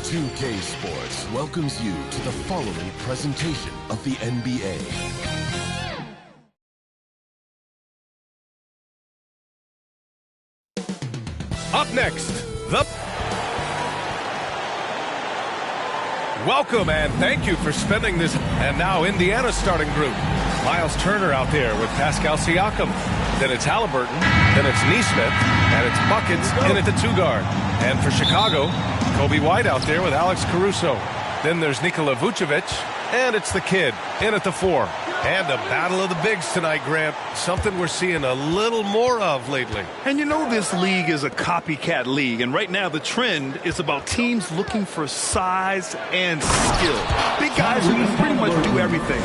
2K Sports welcomes you to the following presentation of the NBA. Up next, Welcome and thank you for spending this. And now Indiana's starting group. Miles Turner out there with Pascal Siakam. Then it's Halliburton. Then it's Nesmith. And it's Buckets in at the 2-guard. And for Chicago, Kobe White out there with Alex Caruso. Then there's Nikola Vucevic. And it's the kid in at the 4. And a battle of the bigs tonight, Grant. Something we're seeing a little more of lately. And you know this league is a copycat league. And right now the trend is about teams looking for size and skill. Big guys who can pretty much do everything.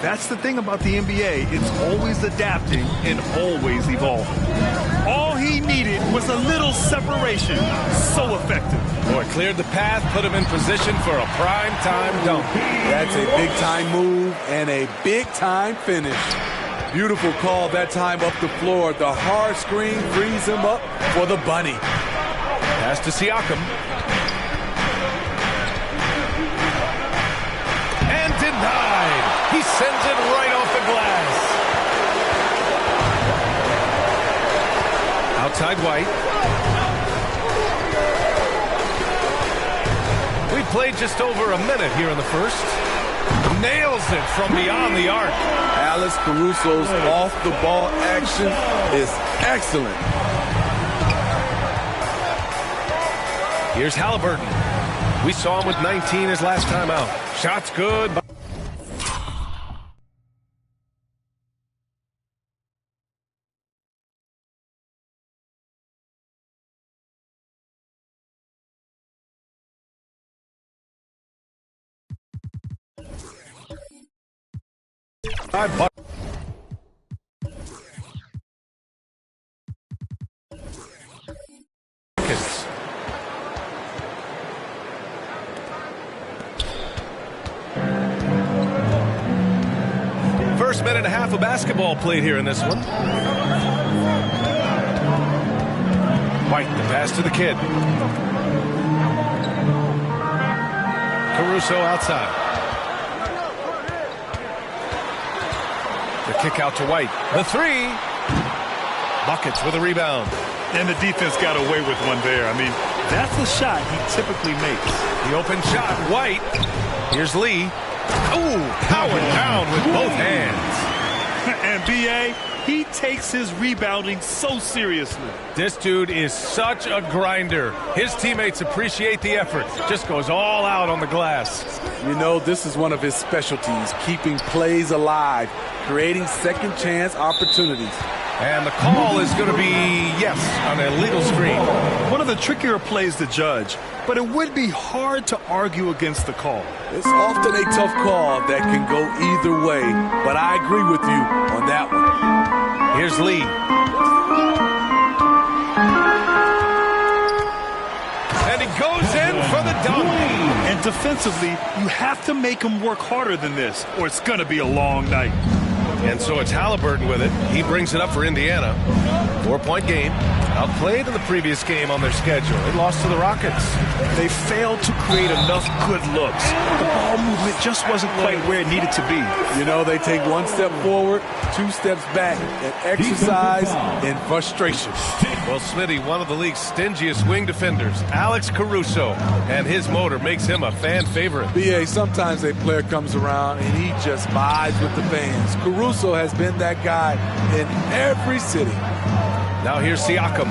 That's the thing about the NBA. It's always adapting and always evolving. All he needed was a little separation. So effective. Boy, cleared the path, put him in position for a prime-time dunk. That's a big-time move and a big-time finish. Beautiful call that time up the floor. The hard screen frees him up for the bunny. Pass to Siakam. And denied. He sends it right off the glass. Outside White. We played just over a minute here in the first. Nails it from beyond the arc. Alex Caruso's off-the-ball action is excellent. Here's Halliburton. We saw him with 19 his last time out. Shot's good. First minute and a half of basketball played here in this one. White, the pass to the kid. Caruso outside. The kick out to White. The 3. Buckets with a rebound. And the defense got away with one there. I mean, that's the shot he typically makes. The open shot, White. Here's Lee. Oh, powered down with both hands. And B.A., he takes his rebounding so seriously. This dude is such a grinder. His teammates appreciate the effort. Just goes all out on the glass. You know, this is one of his specialties, keeping plays alive, creating second chance opportunities. And the call is going to be, yes, on an illegal screen. One of the trickier plays to judge, but it would be hard to argue against the call. It's often a tough call that can go either way, but I agree with you on that one. Here's Lee. And he goes in for the dunk. And defensively, you have to make him work harder than this, or it's going to be a long night. And so it's Halliburton with it. He brings it up for Indiana. 4-point game. Outplayed in the previous game on their schedule. They lost to the Rockets. They failed to create enough good looks. The ball movement just wasn't quite where it needed to be. You know, they take 1 step forward, 2 steps back, and exercise in frustration. Well, Smitty, one of the league's stingiest wing defenders, Alex Caruso, and his motor makes him a fan favorite. B.A., sometimes a player comes around and he just vibes with the fans. Caruso has been that guy in every city. Now here's Siakam.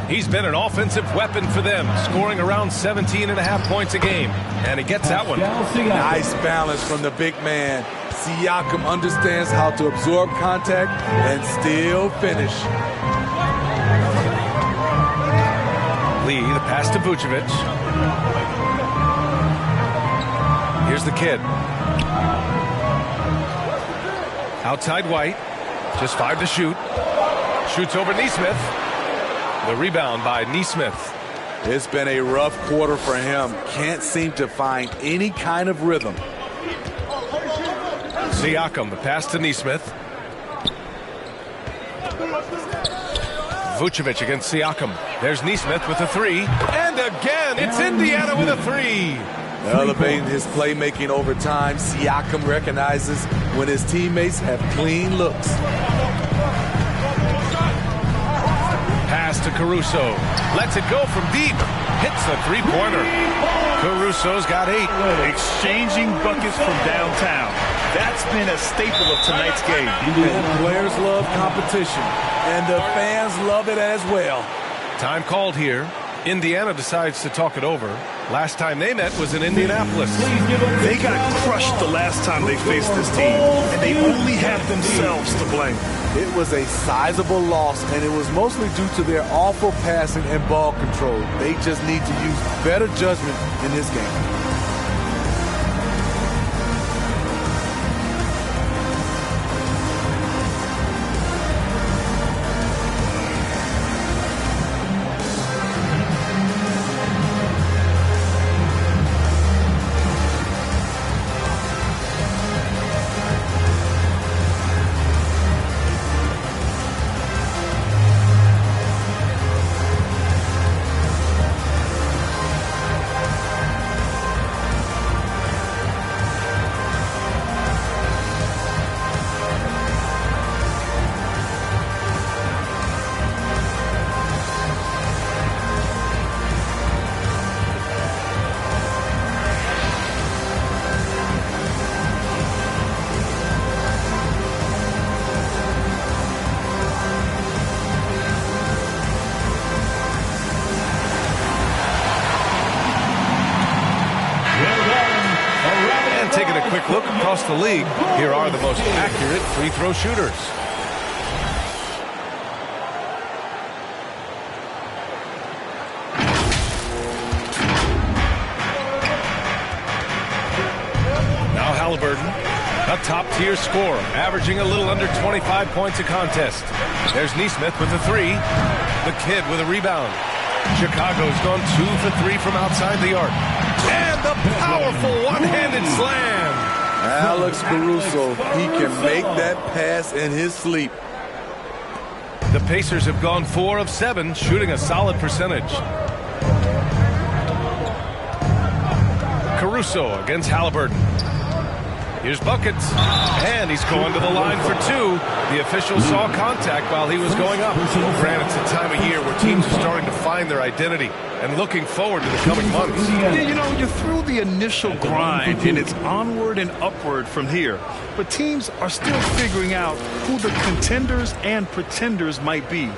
He's been an offensive weapon for them, scoring around 17.5 points a game. And he gets that one. Nice balance from the big man. Siakam understands how to absorb contact and still finish. Lee, the pass to Vucevic. Here's the kid. Outside White. Just 5 to shoot. Shoots over Nesmith. The rebound by Nesmith. It's been a rough quarter for him. Can't seem to find any kind of rhythm. Siakam, the pass to Nesmith. Vucevic against Siakam. There's Nesmith with the 3. And And again, it's Indiana with a three. Elevating his playmaking over time, Siakam recognizes when his teammates have clean looks. Pass to Caruso. Lets it go from deep. Hits the three-pointer. Caruso's got 8. Exchanging buckets from downtown. That's been a staple of tonight's game. And players love competition, and the fans love it as well. Time called here. Indiana decides to talk it over. Last time they met was in Indianapolis. They got crushed the last time they faced this team, and they only have themselves to blame. It was a sizable loss, and it was mostly due to their awful passing and ball control. They just need to use better judgment in this game. Taking a quick look across the league, here are the most accurate free throw shooters. Now Halliburton, a top-tier scorer, averaging a little under 25 points a contest. There's Neesmith with the 3. The kid with a rebound. Chicago's gone 2 for 3 from outside the arc. And the powerful one-handed slam. Alex Caruso, he can make that pass in his sleep. The Pacers have gone 4 of 7, shooting a solid percentage. Caruso against Halliburton. Here's buckets, and he's going to the line for 2. The official saw contact while he was going up. Granted, it's a time of year where teams are starting to find their identity and looking forward to the coming months. Yeah, you know, you're through the initial grind, and it's onward and upward from here. But teams are still figuring out who the contenders and pretenders might be.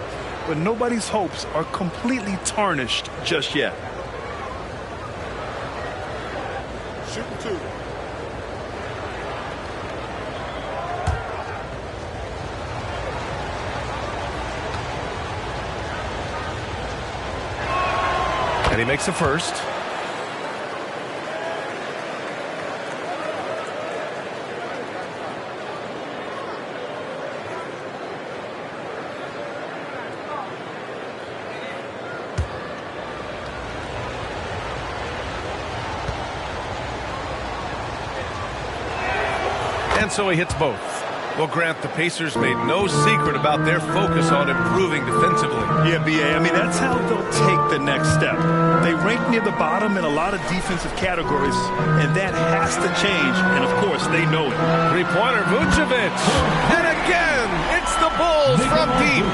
But nobody's hopes are completely tarnished just yet. Shooting 2. And he makes the first. And so he hits both. Well, Grant, the Pacers made no secret about their focus on improving defensively. Yeah, B.A., I mean, that's how they'll take the next step. They rank near the bottom in a lot of defensive categories, and that has to change, and, of course, they know it. Three-pointer, Vucevic. And again, it's the Bulls from deep.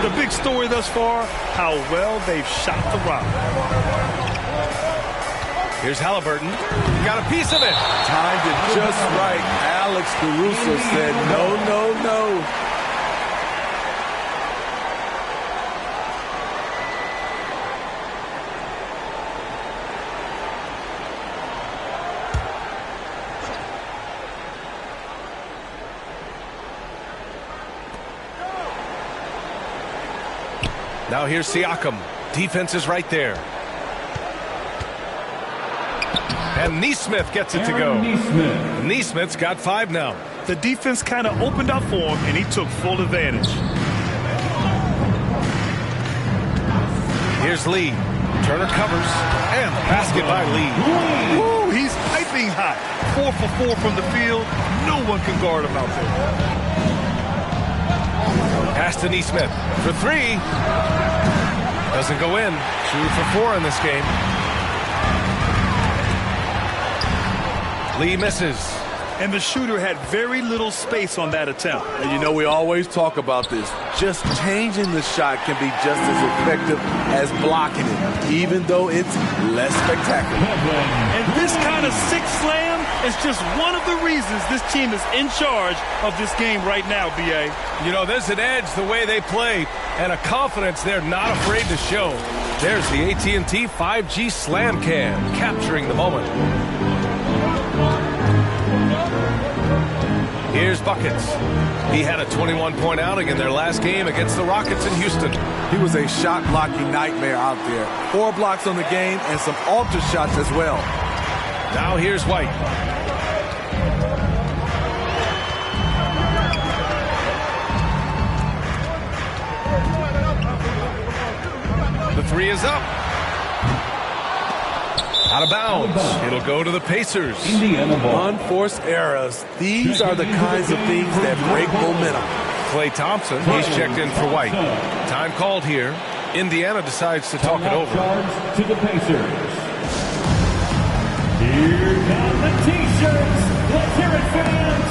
The big story thus far, how well they've shot the rock. Here's Halliburton. Got a piece of it. Timed it just right. Alex Caruso said, no, no, no. Now here's Siakam. Defense is right there. And Neesmith gets it to go. Neesmith's got 5 now. The defense kind of opened up for him, and he took full advantage. Here's Lee. Turner covers. And the basket by Lee. Woo, he's piping hot. 4 for 4 from the field. No one can guard him out there. Pass to Neesmith for 3. Doesn't go in. 2 for 4 in this game. Lee misses. And the shooter had very little space on that attempt. And you know, we always talk about this. Just changing the shot can be just as effective as blocking it, even though it's less spectacular. And this kind of sick slam is just one of the reasons this team is in charge of this game right now, B.A. You know, there's an edge the way they play and a confidence they're not afraid to show. There's the AT&T 5G Slam Cam, capturing the moment. Here's Buckets. He had a 21-point outing in their last game against the Rockets in Houston. He was a shot-blocking nightmare out there. 4 blocks on the game and some alter shots as well. Now here's White. The 3 is up. Out of bounds. It'll go to the Pacers. Unforced errors. These are the kinds of things that break momentum. Klay Thompson, he's checked in for White. Time called here. Indiana decides to talk it over. To the Pacers. Here come the T-shirts. Let's hear it, fans.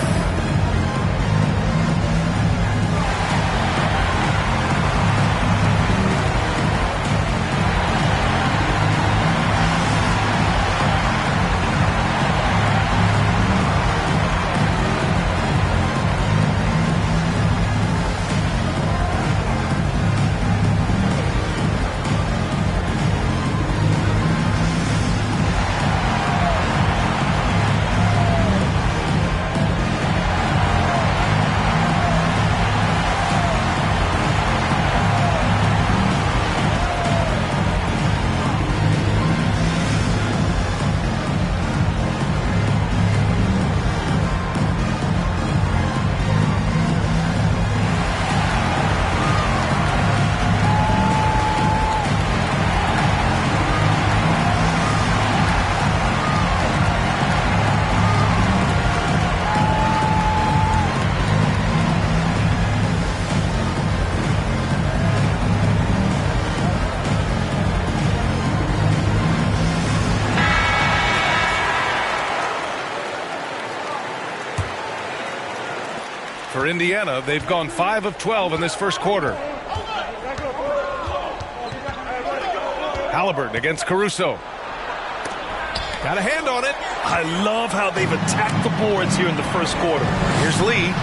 For Indiana, they've gone 5 of 12 in this first quarter. Halliburton against Caruso. Got a hand on it. I love how they've attacked the boards here in the first quarter. Here's Lee. I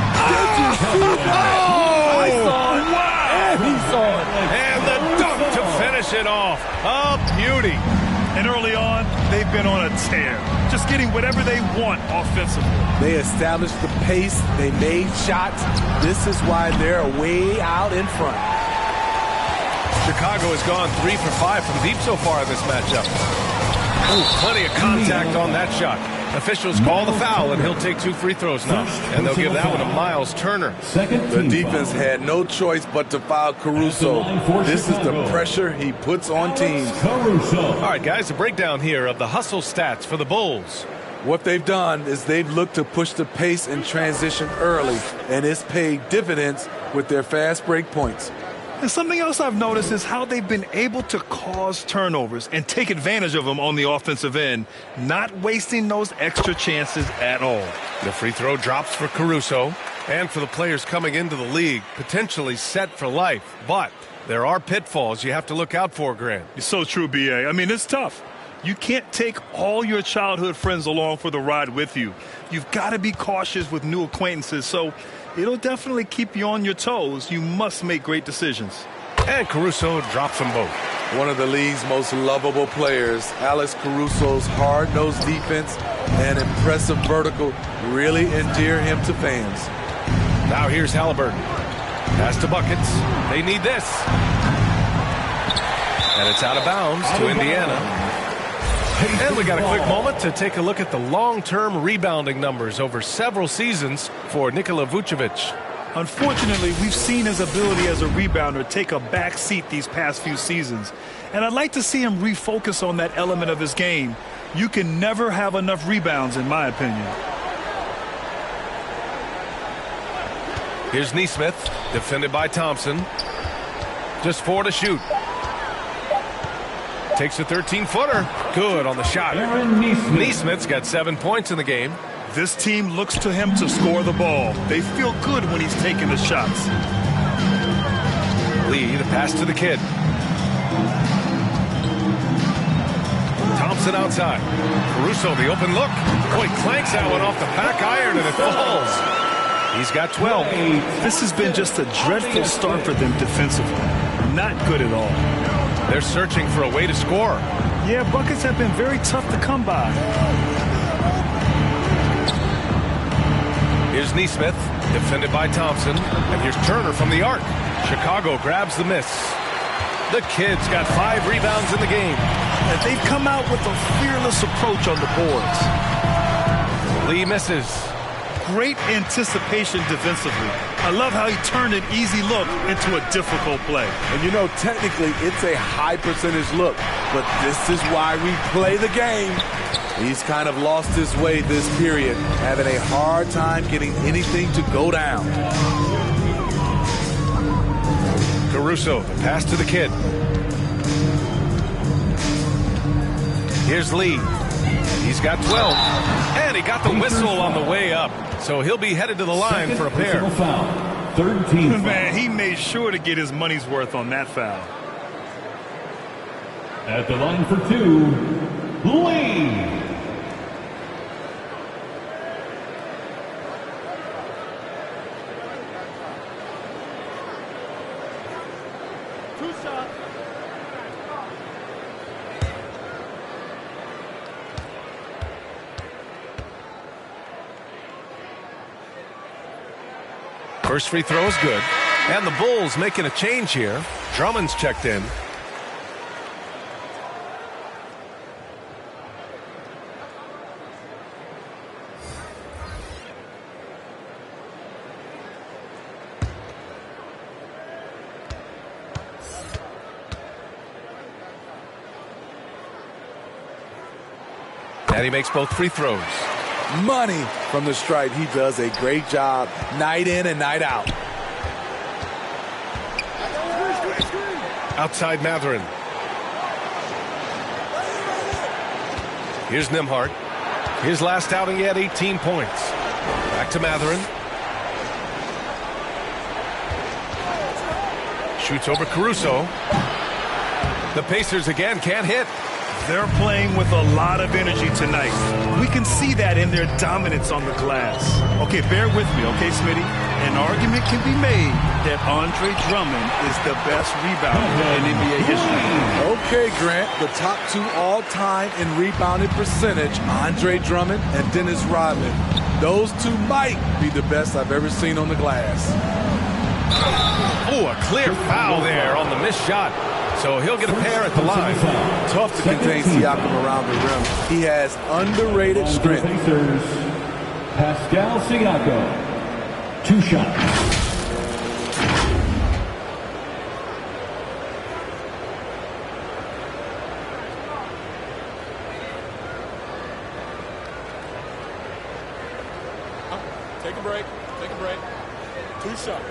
saw it. Wow! And he saw it. And the dunk to finish it off. A beauty. And early on, they've been on a tear, just getting whatever they want offensively. They established the pace. They made shots. This is why they're way out in front. Chicago has gone 3 for 5 from deep so far in this matchup. Ooh, plenty of contact on that shot. Officials call the foul, and he'll take 2 free throws now. And they'll give that one to Miles Turner. The defense had no choice but to foul Caruso. This is the pressure he puts on teams. All right, guys, a breakdown here of the hustle stats for the Bulls. What they've done is they've looked to push the pace in transition early, and it's paid dividends with their fast break points. And something else I've noticed is how they've been able to cause turnovers and take advantage of them on the offensive end, not wasting those extra chances at all. The free throw drops for Caruso, and for the players coming into the league, potentially set for life. But there are pitfalls you have to look out for, Grant. It's so true, B.A. I mean, it's tough. You can't take all your childhood friends along for the ride with you. You've got to be cautious with new acquaintances, so it'll definitely keep you on your toes. You must make great decisions. And Caruso drops them both. One of the league's most lovable players, Alex Caruso's hard-nosed defense and impressive vertical really endear him to fans. Now here's Halliburton. Pass to Buckets. They need this. And it's out of bounds to Indiana. And we got a quick moment to take a look at the long-term rebounding numbers over several seasons for Nikola Vucevic. Unfortunately, we've seen his ability as a rebounder take a back seat these past few seasons. And I'd like to see him refocus on that element of his game. You can never have enough rebounds, in my opinion. Here's Neesmith, defended by Thompson. Just 4 to shoot. Takes a 13-footer. Good on the shot. Neesmith's got 7 points in the game. This team looks to him to score the ball. They feel good when he's taking the shots. Lee, the pass to the kid. Thompson outside. Caruso, the open look. Boy, clanks that one off the back iron and it falls. He's got 12. This has been just a dreadful start for them defensively. Not good at all. They're searching for a way to score. Yeah, buckets have been very tough to come by. Here's Neesmith, defended by Thompson. And here's Turner from the arc. Chicago grabs the miss. The Kids got 5 rebounds in the game. And they've come out with a fearless approach on the boards. Lee misses. Great anticipation defensively. I love how he turned an easy look into a difficult play. And you know, technically, it's a high percentage look, but this is why we play the game. He's kind of lost his way this period, having a hard time getting anything to go down. Caruso, the pass to the kid. Here's Lee. He's got 12. And he got the whistle on the way up. So he'll be headed to the line for a pair. Third team. Man, he made sure to get his money's worth on that foul. At the line for 2, Lee. First free throw is good. And the Bulls making a change here. Drummond's checked in. And he makes both free throws. Money from the stripe. He does a great job night in and night out. Outside Matherin. Here's Nembhard. His last outing, he had 18 points. Back to Matherin. Shoots over Caruso. The Pacers again can't hit. They're playing with a lot of energy tonight. We can see that in their dominance on the glass. Okay, bear with me, okay, Smitty? An argument can be made that Andre Drummond is the best rebounder in NBA history. Okay, Grant, the top 2 all-time in rebounding percentage, Andre Drummond and Dennis Rodman. Those 2 might be the best I've ever seen on the glass. Oh, a clear foul there on the missed shot. So he'll get a pair at the line. Tough to contain Siakam around the rim. He has underrated strength. Pascal Siakam, 2 shots. Take a break. Take a break. 2 shots.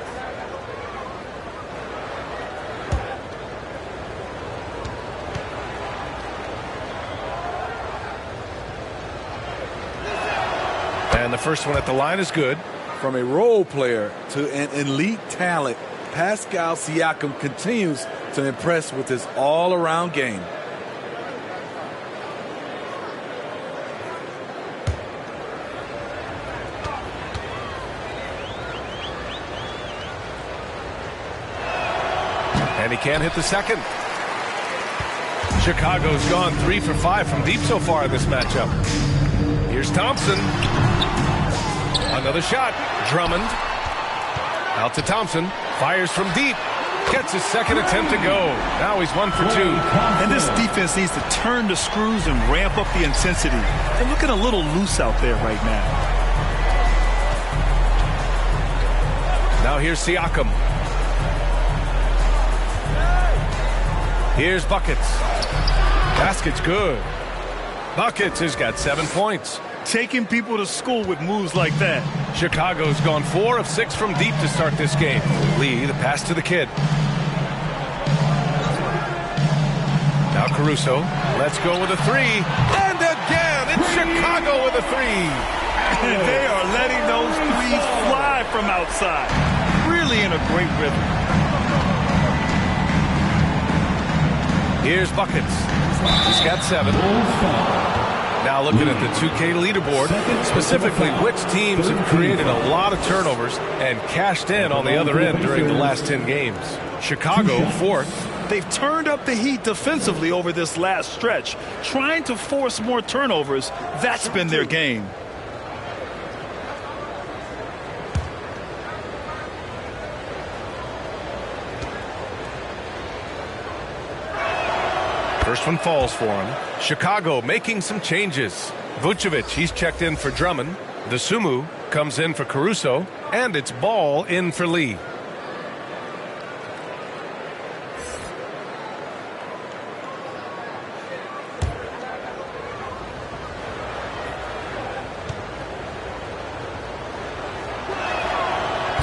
And the first one at the line is good. From a role player to an elite talent, Pascal Siakam continues to impress with his all-around game. And he can't hit the second. Chicago's gone 3 for 5 from deep so far in this matchup. Here's Thompson. Another shot. Drummond. Out to Thompson. Fires from deep. Gets his second attempt to go. Now he's 1 for 2. And this defense needs to turn the screws and ramp up the intensity. They're looking a little loose out there right now. Now here's Siakam. Here's Buckets. Basket's good. Buckets has got 7 points. Taking people to school with moves like that. Chicago's gone 4 of 6 from deep to start this game. Lee, the pass to the kid. Now Caruso. Let's go with a three. And again, it's Chicago with a three. And they are letting those threes fly from outside. Really in a great rhythm. Here's Buckets. He's got 7. Now looking at the 2K leaderboard, specifically which teams have created a lot of turnovers and cashed in on the other end during the last 10 games. Chicago, 4th. They've turned up the heat defensively over this last stretch, trying to force more turnovers. That's been their game. First one falls for him. Chicago making some changes. Vucevic, he's checked in for Drummond. The Sumu comes in for Caruso. And it's Ball in for Lee.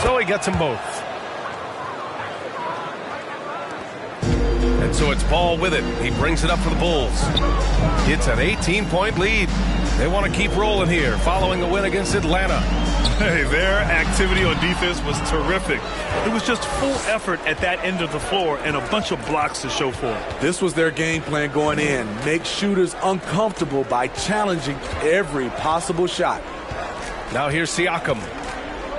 So he gets them both. And so it's Ball with it. He brings it up for the Bulls. It's an 18-point lead. They want to keep rolling here following a win against Atlanta. Hey, their activity on defense was terrific. It was just full effort at that end of the floor and a bunch of blocks to show for it. This was their game plan going in. Make shooters uncomfortable by challenging every possible shot. Now here's Siakam.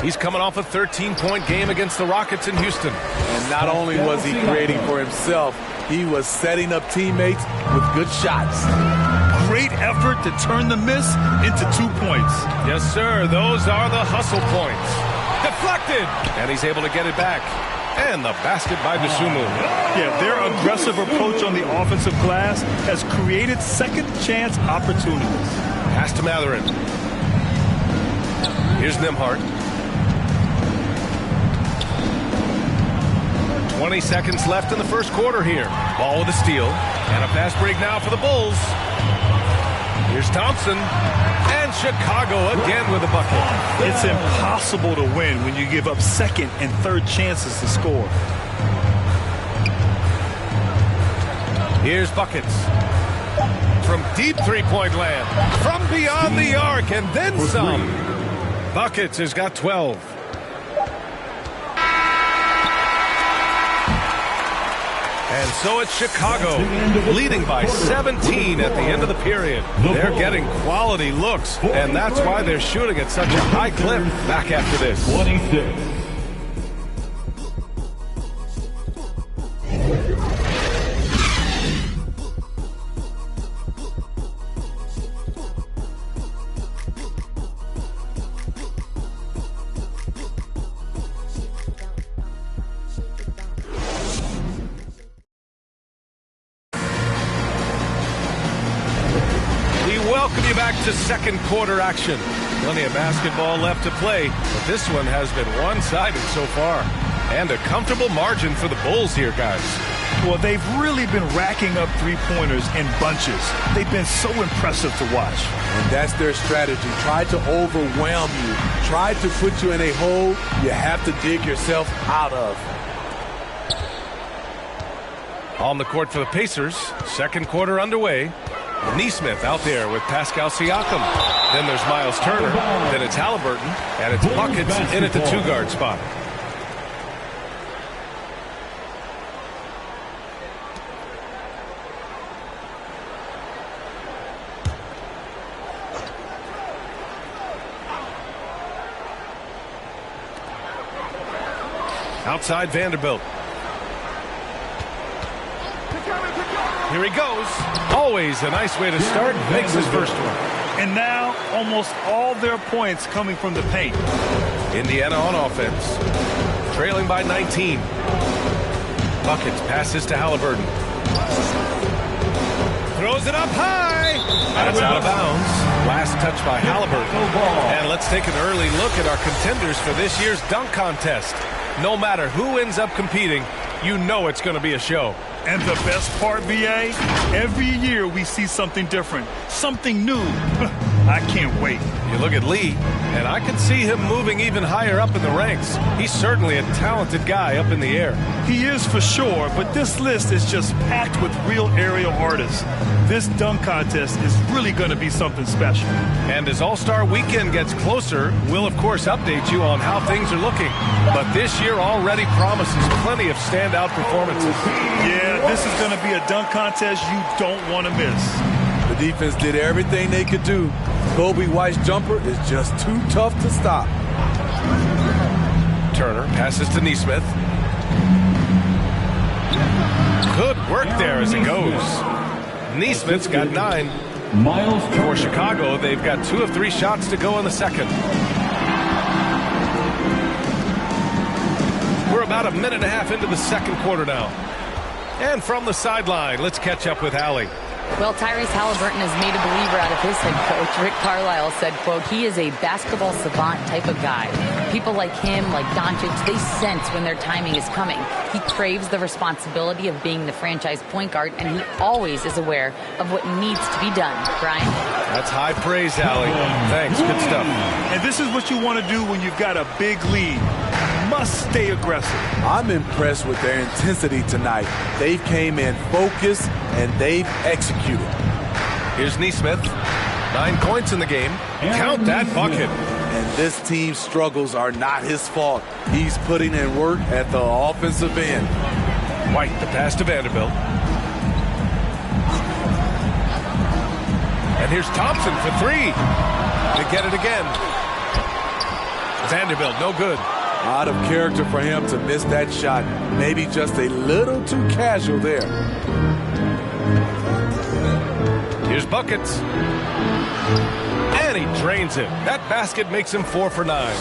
He's coming off a 13-point game against the Rockets in Houston. And not only was he creating for himself, he was setting up teammates with good shots. Great effort to turn the miss into 2 points. Yes, sir. Those are the hustle points. Deflected. And he's able to get it back. And the basket by Dosunmu. Yeah, their aggressive approach on the offensive glass has created second chance opportunities. Pass to Mathurin. Here's Nembhard. 20 seconds left in the first quarter here. Ball with a steal. And a fast break now for the Bulls. Here's Thompson. And Chicago again with a bucket. It's impossible to win when you give up second and third chances to score. Here's Buckets. From deep three-point land. From beyond the arc and then some. Buckets has got 12. And so it's Chicago leading by 17 at the end of the period. They're getting quality looks, and that's why they're shooting at such a high clip back after this. 26. Welcome you back to second quarter action. Plenty of basketball left to play, but this one has been one-sided so far. And a comfortable margin for the Bulls here, guys. Well, they've really been racking up three-pointers in bunches. They've been so impressive to watch. And that's their strategy. Try to overwhelm you. Try to put you in a hole you have to dig yourself out of. On the court for the Pacers, second quarter underway. Neesmith out there with Pascal Siakam. Then there's Miles Turner. Then it's Halliburton. And it's Buckets in at the two-guard spot. Outside Vanderbilt. Here he goes. Always a nice way to start. Makes his first one. And now almost all their points coming from the paint. Indiana on offense. Trailing by 19. Buckets passes to Halliburton. Throws it up high. That's out of bounds. Last touch by Halliburton. And let's take an early look at our contenders for this year's dunk contest. No matter who ends up competing, you know it's going to be a show. And the best part, BA, every year we see something different, something new. I can't wait. You look at Lee, and I can see him moving even higher up in the ranks. He's certainly a talented guy up in the air. He is for sure, but this list is just packed with real aerial artists. This dunk contest is really going to be something special. And as All-Star Weekend gets closer, we'll of course update you on how things are looking. But this year already promises plenty of standout performances. Yeah, this is going to be a dunk contest you don't want to miss. The defense did everything they could do. Kobe White's jumper is just too tough to stop. Turner passes to Neesmith. Good work there as it goes. Neesmith's got 9. For Chicago, they've got 2 of 3 shots to go in the second. We're about a minute and a half into the second quarter now. And from the sideline, let's catch up with Allie. Well, Tyrese Halliburton has made a believer out of his head coach. Rick Carlisle said, quote, he is a basketball savant type of guy. People like him, like Doncic, they sense when their timing is coming. He craves the responsibility of being the franchise point guard, and he always is aware of what needs to be done. Brian? That's high praise, Allie. Thanks. Good stuff. And this is what you want to do when you've got a big lead. Must stay aggressive. I'm impressed with their intensity tonight. They've came in focused and they've executed. Here's Neesmith. 9 points in the game. Count that bucket. And this team's struggles are not his fault. He's putting in work at the offensive end. White, the pass to Vanderbilt. And here's Thompson for 3. To get it again. Vanderbilt, no good. Out of character for him to miss that shot. Maybe just a little too casual there. Here's buckets. And he drains it. That basket makes him 4 for 9.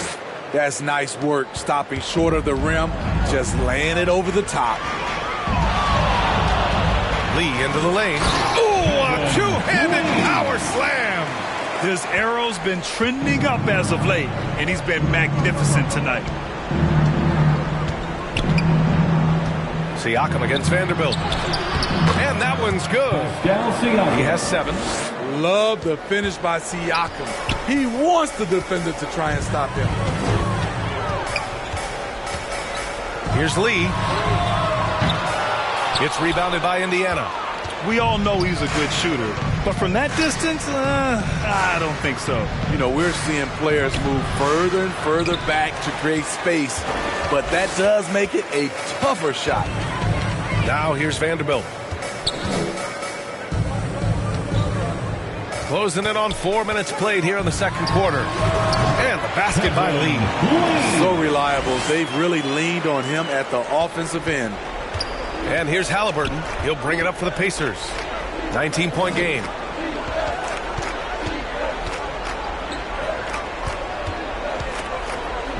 That's nice work, stopping short of the rim, just laying it over the top. Lee into the lane. Ooh, a two-handed power slam. His arrow's been trending up as of late, and he's been magnificent tonight. Siakam against Vanderbilt. And that one's good. He has 7. Love the finish by Siakam. He wants the defender to try and stop him. Here's Lee. It's rebounded by Indiana. We all know he's a good shooter, but from that distance, I don't think so. You know, we're seeing players move further and further back to create space, but that does make it a tougher shot. Now here's Vanderbilt. Closing in on 4 minutes played here in the second quarter. And the basket by Lee. So reliable. They've really leaned on him at the offensive end. And here's Halliburton. He'll bring it up for the Pacers. 19-point game.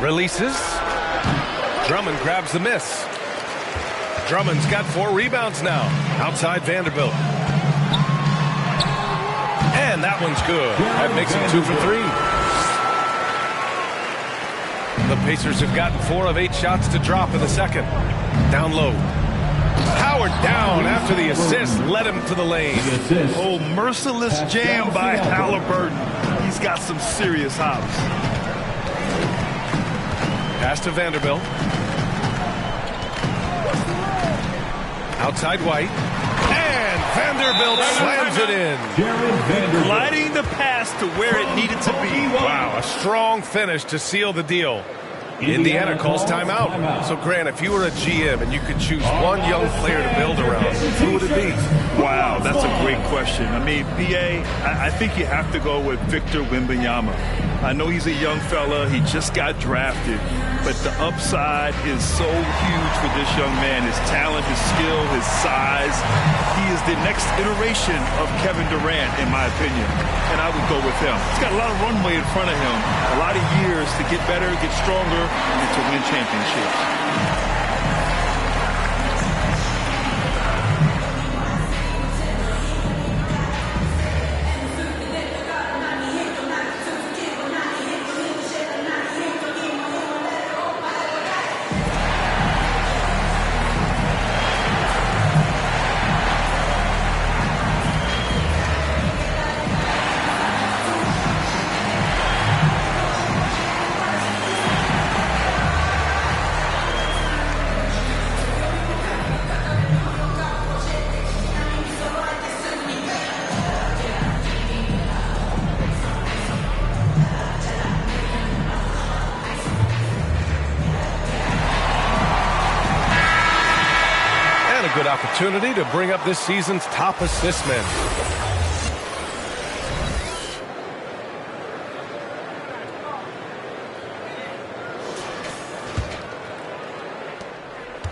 Releases. Drummond grabs the miss. Drummond's got 4 rebounds now. Outside Vanderbilt. And that one's good. That makes him 2 for 3. The Pacers have gotten 4 of 8 shots to drop in the second. Down low. Howard down after the assist led him to the lane. Oh, merciless jam by Halliburton. He's got some serious hops. Pass to Vanderbilt. Outside White. And Vanderbilt slams it in. Gliding the pass to where it needed to be. Wow, a strong finish to seal the deal. Indiana calls timeout. So, Grant, if you were a GM and you could choose one young player to build around, who would it be? Wow, that's a great question. I mean, BA, I think you have to go with Victor Wembanyama. I know he's a young fella. He just got drafted. But the upside is so huge for this young man. His talent, his skill, his size. He is the next iteration of Kevin Durant, in my opinion. And I would go with him. He's got a lot of runway in front of him. A lot of years to get better, get stronger, and to win championships. opportunity to bring up this season's top assist men.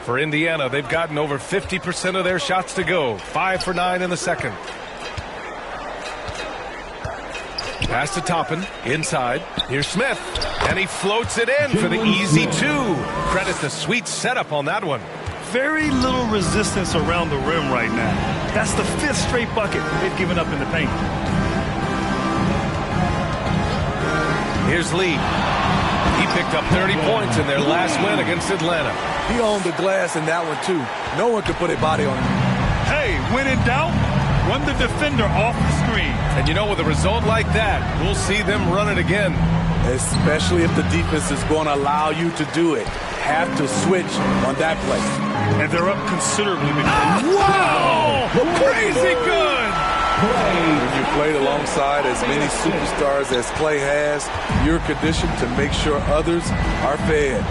For Indiana, they've gotten over 50% of their shots to go. 5 for 9 in the second. Pass to Toppin, inside. Here's Smith, and he floats it in for the easy 2. Credit the sweet setup on that one. Very little resistance around the rim right now. That's the 5th straight bucket they've given up in the paint. Here's Lee. He picked up 30 points in their last win against Atlanta. He owned the glass in that one, too. No one could put a body on him. Hey, when in doubt, run the defender off the screen. And you know, with a result like that, we'll see them run it again. Especially if the defense is going to allow you to do it. Have to switch on that play. And they're up considerably. Wow! Crazy good! When you played alongside as many superstars as Clay has, you're conditioned to make sure others are fed.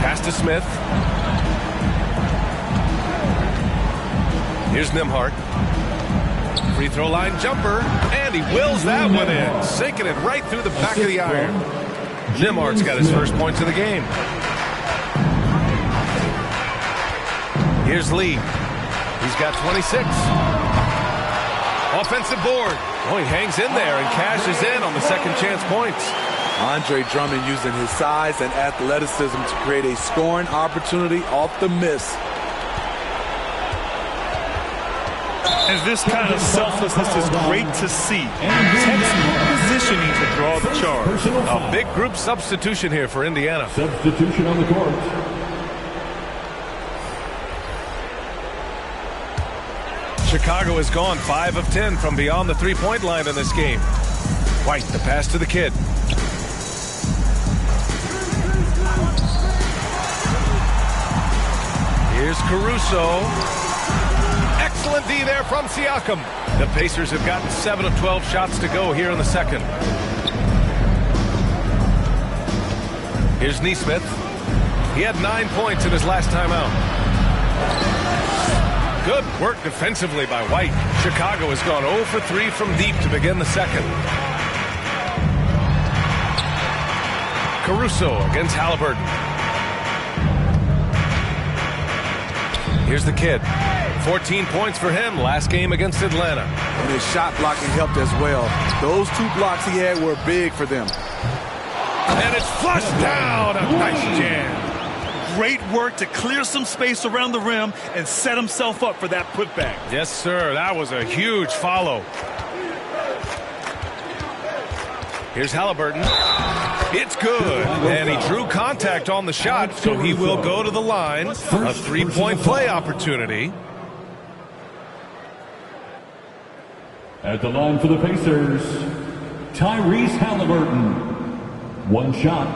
Pass to Smith. Here's Nembhard. Free throw line jumper, and he wills that one in, sinking it right through the back of the iron. Nembhard's got his first points of the game. Here's Lee. He's got 26. Offensive board. Oh, he hangs in there and cashes in on the second chance points. Andre Drummond using his size and athleticism to create a scoring opportunity off the miss. And this kind of selflessness is great to see. Textbook positioning to draw the charge. A big group substitution here for Indiana. Substitution on the court. Chicago has gone 5 of 10 from beyond the three-point line in this game. White, the pass to the kid. Here's Caruso. Excellent D there from Siakam. The Pacers have gotten 7 of 12 shots to go here in the second. Here's Nesmith. He had 9 points in his last time out. Good work defensively by White. Chicago has gone 0 for 3 from deep to begin the second. Caruso against Halliburton. Here's the kid. 14 points for him last game against Atlanta. And his shot blocking helped as well. Those 2 blocks he had were big for them. And it's flushed down. A nice jam. Great work to clear some space around the rim and set himself up for that putback. Yes, sir. That was a huge follow. Here's Halliburton. It's good. And he drew contact on the shot, so he will go to the line. A 3-point play opportunity. At the line for the Pacers, Tyrese Halliburton. 1 shot.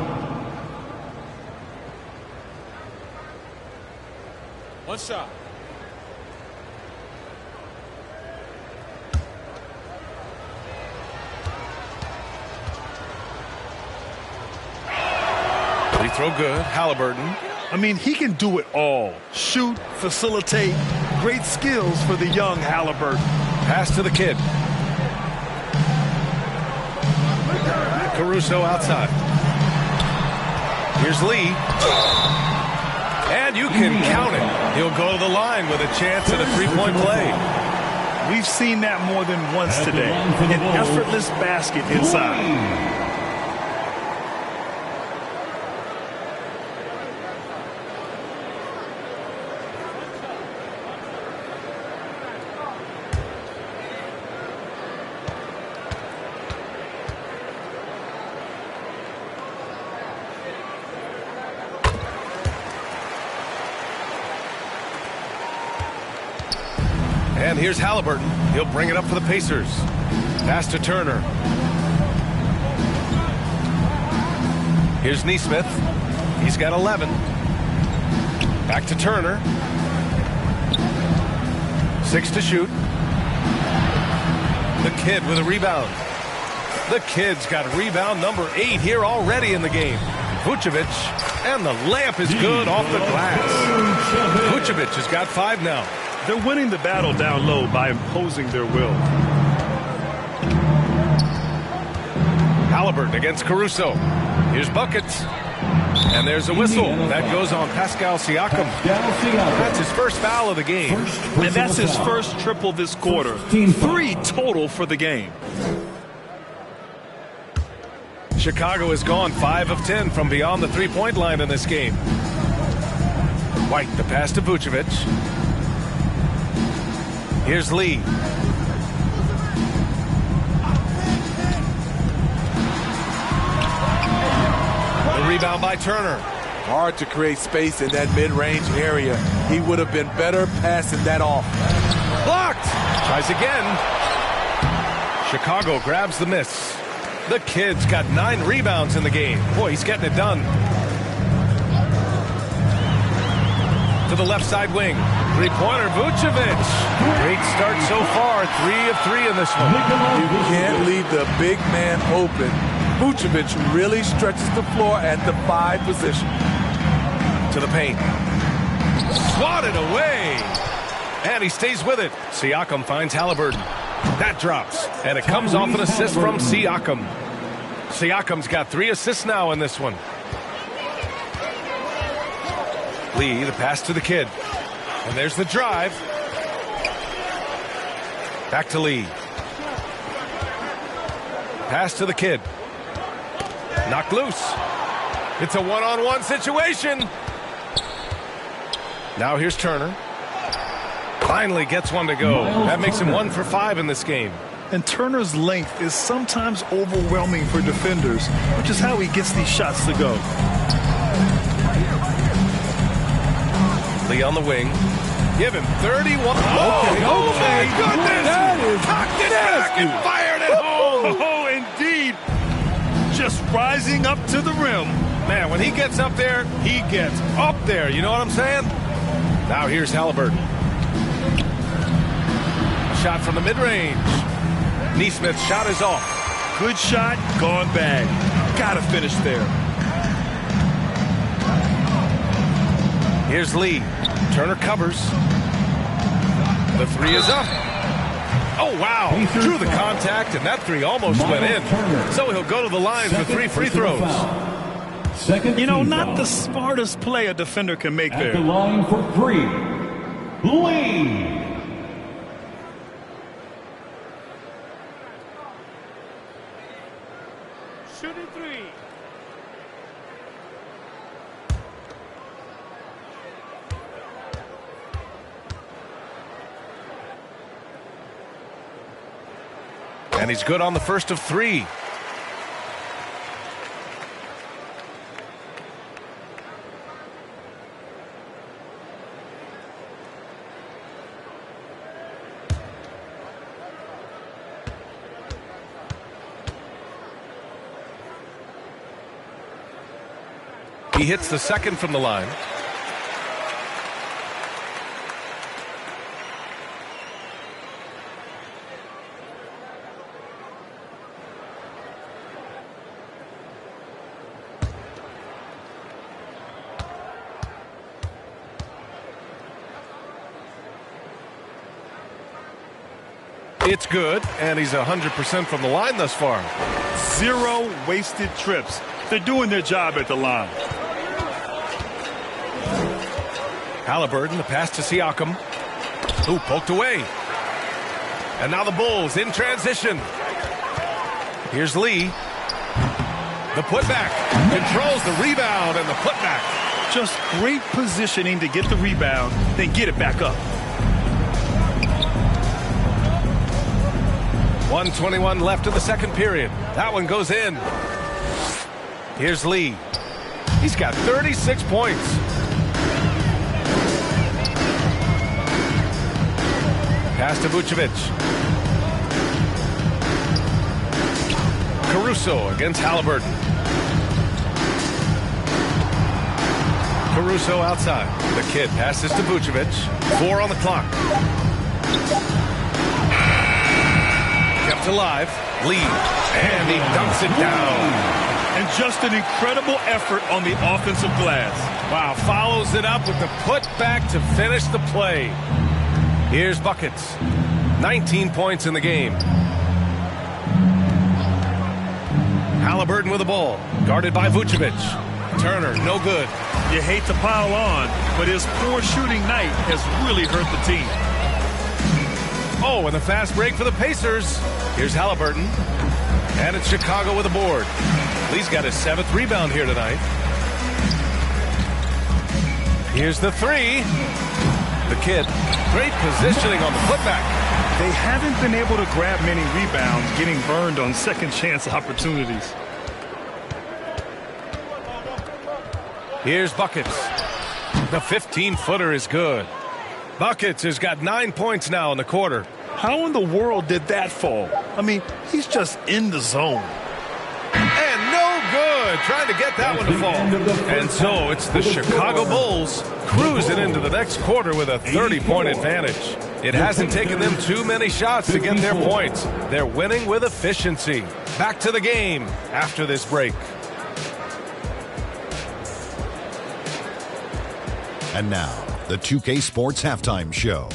1 shot. Free throw good. Halliburton. I mean, he can do it all. Shoot, facilitate. Great skills for the young Halliburton. Pass to the kid. Caruso outside. Here's Lee. And you can count it. He'll go to the line with a chance at a 3-point play. We've seen that more than once today. An effortless basket inside. And here's Halliburton. He'll bring it up for the Pacers. Pass to Turner. Here's Nesmith. He's got 11. Back to Turner. 6 to shoot. The kid with a rebound. The kid's got rebound number 8 here already in the game. Vucevic, and the layup is good off the glass. Vucevic has got 5 now. They're winning the battle down low by imposing their will. Halliburton against Caruso. Here's buckets. And there's a whistle. That goes on Pascal Siakam. That's his first foul of the game. And that's his first triple this quarter. 3 total for the game. Chicago has gone 5 of 10 from beyond the three-point line in this game. White, the pass to Vucevic. Here's Lee. The rebound by Turner. Hard to create space in that mid-range area. He would have been better passing that off. Blocked. Tries again. Chicago grabs the miss. The kid's got 9 rebounds in the game. Boy, he's getting it done. To the left side wing. Three-pointer, Vucevic. Great start so far. 3 of 3 in this one. You can't leave the big man open. Vucevic really stretches the floor at the 5 position. To the paint. Swatted away. And he stays with it. Siakam finds Halliburton. That drops. And it comes off an assist from Siakam. Siakam's got 3 assists now in this one. Lee, the pass to the kid. And there's the drive. Back to Lee. Pass to the kid. Knocked loose. It's a one-on-one situation. Now here's Turner. Finally gets one to go. That makes him 1 for 5 in this game. And Turner's length is sometimes overwhelming for defenders, which is how he gets these shots to go. Lee on the wing. Give him 31. Oh, Okay. my goodness! That is Cocked it back and fired it home! Oh, indeed. Just rising up to the rim. Man, when he gets up there, he gets up there. You know what I'm saying? Now here's Halliburton. Shot from the mid-range. Neesmith's shot is off. Good shot, gone bad. Gotta finish there. Here's Lee. Turner covers. The 3 is up. Oh, wow. Drew the contact, and that 3 almost went in. So he'll go to the line for 3 free throws. You know, not the smartest play a defender can make there. At the line for 3, Lee. Shooting 3. And he's good on the first of 3. He hits the second from the line. It's good, and he's 100% from the line thus far. 0 wasted trips. They're doing their job at the line. Halliburton, the pass to Siakam. Who poked away. And now the Bulls in transition. Here's Lee. The putback. Controls the rebound and the putback. Just great positioning to get the rebound, then get it back up. 1:21 left in the second period. That one goes in. Here's Lee. He's got 36 points. Pass to Vucevic. Caruso against Halliburton. Caruso outside. The kid passes to Vucevic. 4 on the clock. Kept alive. Lee. And he dunks it down. And just an incredible effort on the offensive glass. Wow, follows it up with the putback to finish the play. Here's buckets. 19 points in the game. Halliburton with the ball. Guarded by Vucevic. Turner, no good. You hate to pile on, but his poor shooting night has really hurt the team. Oh, and the fast break for the Pacers. Here's Halliburton. And it's Chicago with a board. Lee's got his 7th rebound here tonight. Here's the three. The kid. Great positioning on the putback. They haven't been able to grab many rebounds, getting burned on second chance opportunities. Here's Buckets. The 15-footer is good. Buckets has got 9 points now in the quarter. How in the world did that fall? I mean, he's just in the zone. And no good. Trying to get that one to fall. And so it's the Chicago Bulls cruising into the next quarter with a 30-point advantage. It hasn't taken them too many shots to get their points. They're winning with efficiency. Back to the game after this break. And now, the 2K Sports Halftime Show.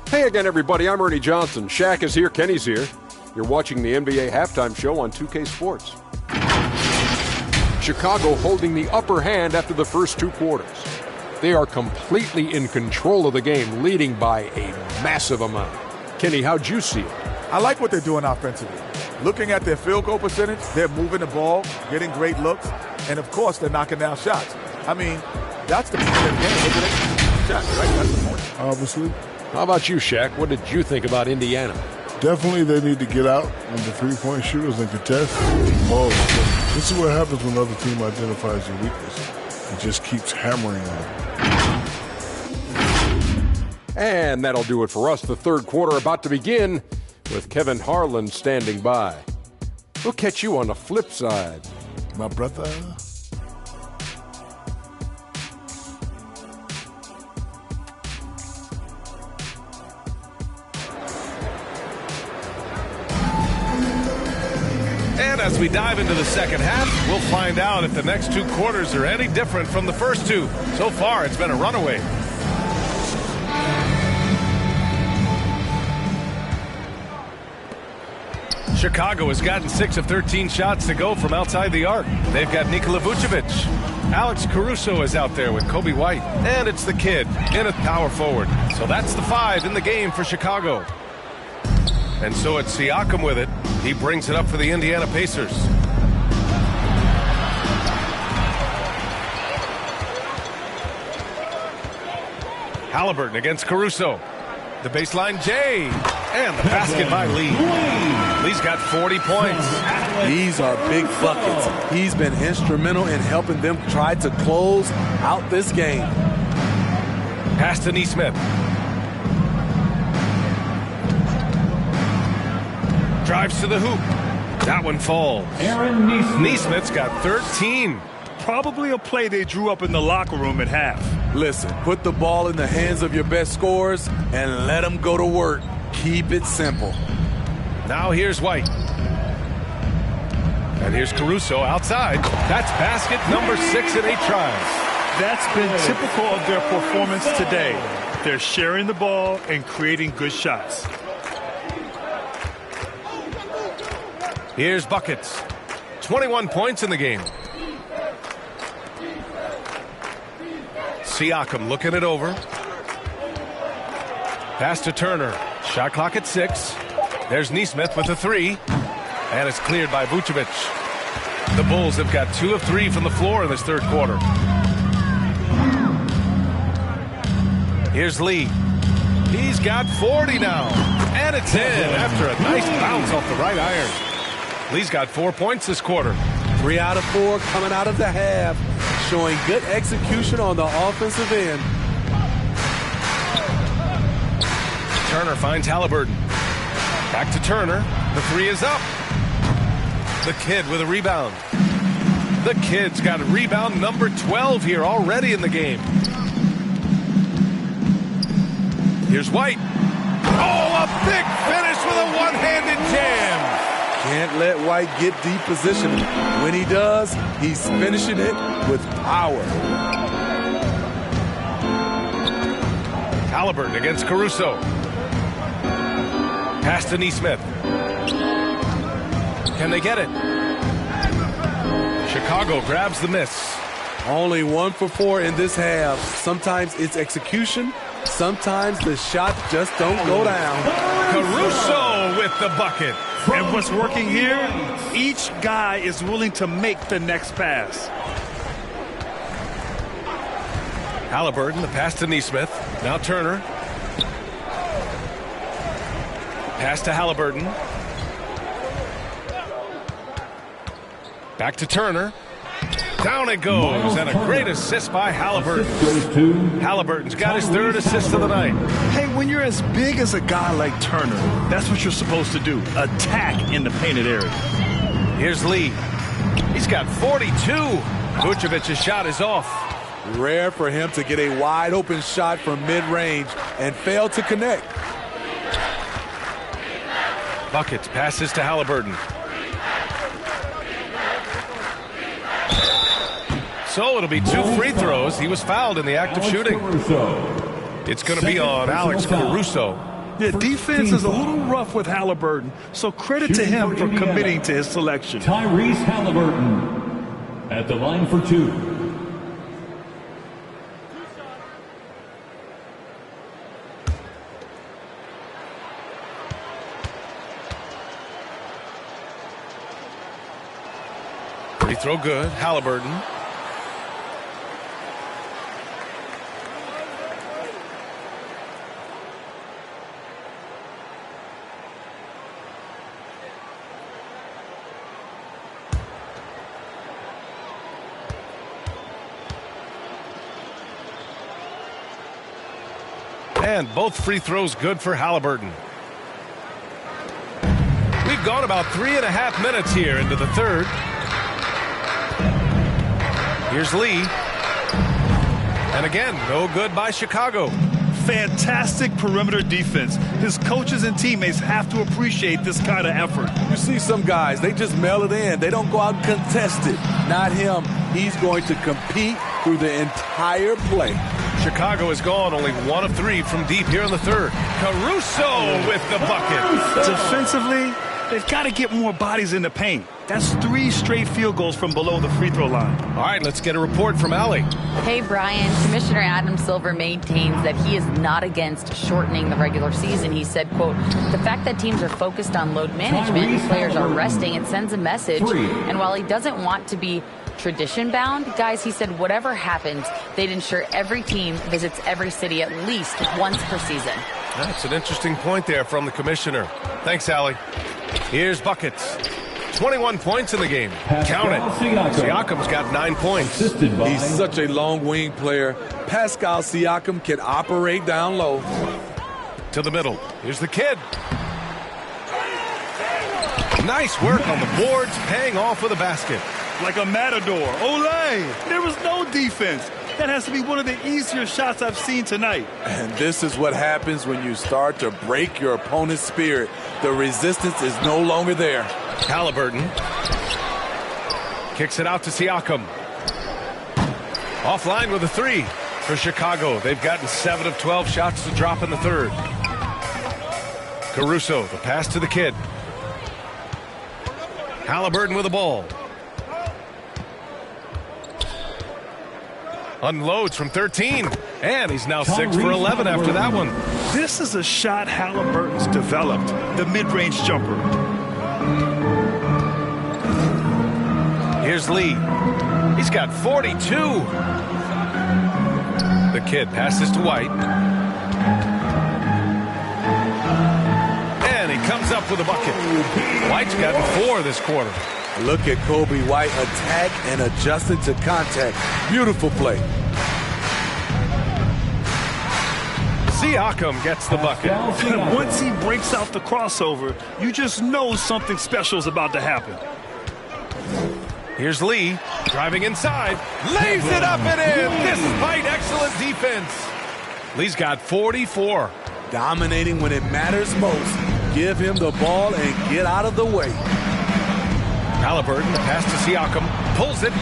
Hey again, everybody. I'm Ernie Johnson. Shaq is here. Kenny's here. You're watching the NBA Halftime Show on 2K Sports. Chicago holding the upper hand after the first 2 quarters. They are completely in control of the game, leading by a massive amount. Kenny, how'd you see it? I like what they're doing offensively. Looking at their field goal percentage, they're moving the ball, getting great looks, and of course, they're knocking down shots. I mean, that's the point of the game, isn't it? Shots, right? That's the point. Obviously. How about you, Shaq? What did you think about Indiana? Definitely they need to get out on the three-point shooters and contest. Oh, this is what happens when another team identifies your weakness. It just keeps hammering on it. And that'll do it for us. The third quarter about to begin with Kevin Harlan standing by. We'll catch you on the flip side. My brother. And as we dive into the second half, we'll find out if the next 2 quarters are any different from the first 2. So far, it's been a runaway. Chicago has gotten 6 of 13 shots to go from outside the arc. They've got Nikola Vucevic. Alex Caruso is out there with Kobe White. And it's the kid in a power forward. So that's the 5 in the game for Chicago. And so it's Siakam with it. He brings it up for the Indiana Pacers. Halliburton against Caruso. The baseline J. And the basket by Lee. Lee's got 40 points. These are big buckets. He's been instrumental in helping them try to close out this game. Pass to Neesmith. Drives to the hoop. That one falls. Neesmith's got 13. Probably a play they drew up in the locker room at half. Listen, put the ball in the hands of your best scorers and let them go to work. Keep it simple. Now here's White. And here's Caruso outside. That's basket number 6 in 8 tries. That's been typical of their performance today. They're sharing the ball and creating good shots. Here's Buckets. 21 points in the game. Siakam looking it over. Pass to Turner. Shot clock at 6. There's Neesmith with the 3. And it's cleared by Vucevic. The Bulls have got 2 of 3 from the floor in this third quarter. Here's Lee. He's got 40 now. And it's in after a nice bounce off the right iron. Lee's got 4 points this quarter. 3 out of 4 coming out of the half, showing good execution on the offensive end. Turner finds Halliburton. Back to Turner. The 3 is up. The kid with a rebound. The kid's got rebound number 12 here already in the game. Here's White. Oh, a big finish with a one-handed jam. Can't let White get deep position. When he does, he's finishing it with power. Halliburton against Caruso. Pass to Neesmith. Can they get it? Chicago grabs the miss. Only 1 for 4 in this half. Sometimes it's execution. Sometimes the shots just don't go down. Caruso with the bucket. And what's working here, each guy is willing to make the next pass. Halliburton, the pass to Neesmith. Now Turner. Pass to Halliburton. Back to Turner. Down it goes, and a great assist by Halliburton. Halliburton's got his 3rd assist of the night. Hey, when you're as big as a guy like Turner, that's what you're supposed to do. Attack in the painted area. Here's Lee. He's got 42. Vucevic's shot is off. Rare for him to get a wide open shot from mid-range and fail to connect. Buckets passes to Halliburton. So it'll be 2 free throws. He was fouled in the act of shooting. It's going to be on Alex Caruso. The defense is a little rough with Halliburton, so credit to him for committing to his selection. Tyrese Halliburton at the line for 2. Free throw good. Halliburton. And both free throws good for Halliburton. We've gone about 3.5 minutes here into the 3rd. Here's Lee. And again, no good by Chicago. Fantastic perimeter defense. His coaches and teammates have to appreciate this kind of effort. You see some guys, they just mail it in. They don't go out and contest it. Not him. He's going to compete through the entire play. Chicago has gone only 1 of 3 from deep here in the 3rd. Caruso with the bucket. Defensively, they've got to get more bodies in the paint. That's 3 straight field goals from below the free throw line. All right, let's get a report from Allie. Hey, Brian. Commissioner Adam Silver maintains that he is not against shortening the regular season. He said, quote, the fact that teams are focused on load management and players are resting, it sends a message. And while he doesn't want to be tradition bound, guys, he said whatever happens, they'd ensure every team visits every city at least once per season. That's an interesting point there from the commissioner. Thanks, Allie. Here's buckets. 21 points in the game. Count it. Siakam's got 9 points. He's such a long wing player. Pascal Siakam can operate down low. To the middle. Here's the kid. Nice work on the boards, paying off with a basket. Like a matador. Olay! There was no defense. That has to be one of the easier shots I've seen tonight. And this is what happens when you start to break your opponent's spirit. The resistance is no longer there. Halliburton kicks it out to Siakam. Offline with a 3 for Chicago. They've gotten 7 of 12 shots to drop in the 3rd. Caruso, the pass to the kid. Halliburton with the ball. Unloads from 13, and he's now 6 for 11 after that one. This is a shot Halliburton's developed, the mid-range jumper. Here's Lee. He's got 42. The kid passes to White. And he comes up with a bucket. White's gotten 4 this quarter. Look at Kobe White attack and adjusting to contact. Beautiful play. Siakam gets the bucket. Once he breaks out the crossover, you just know something special is about to happen. Here's Lee driving inside. Lays it up and in. Despite excellent defense. Lee's got 44. Dominating when it matters most. Give him the ball and get out of the way. Halliburton, the pass to Siakam, pulls it.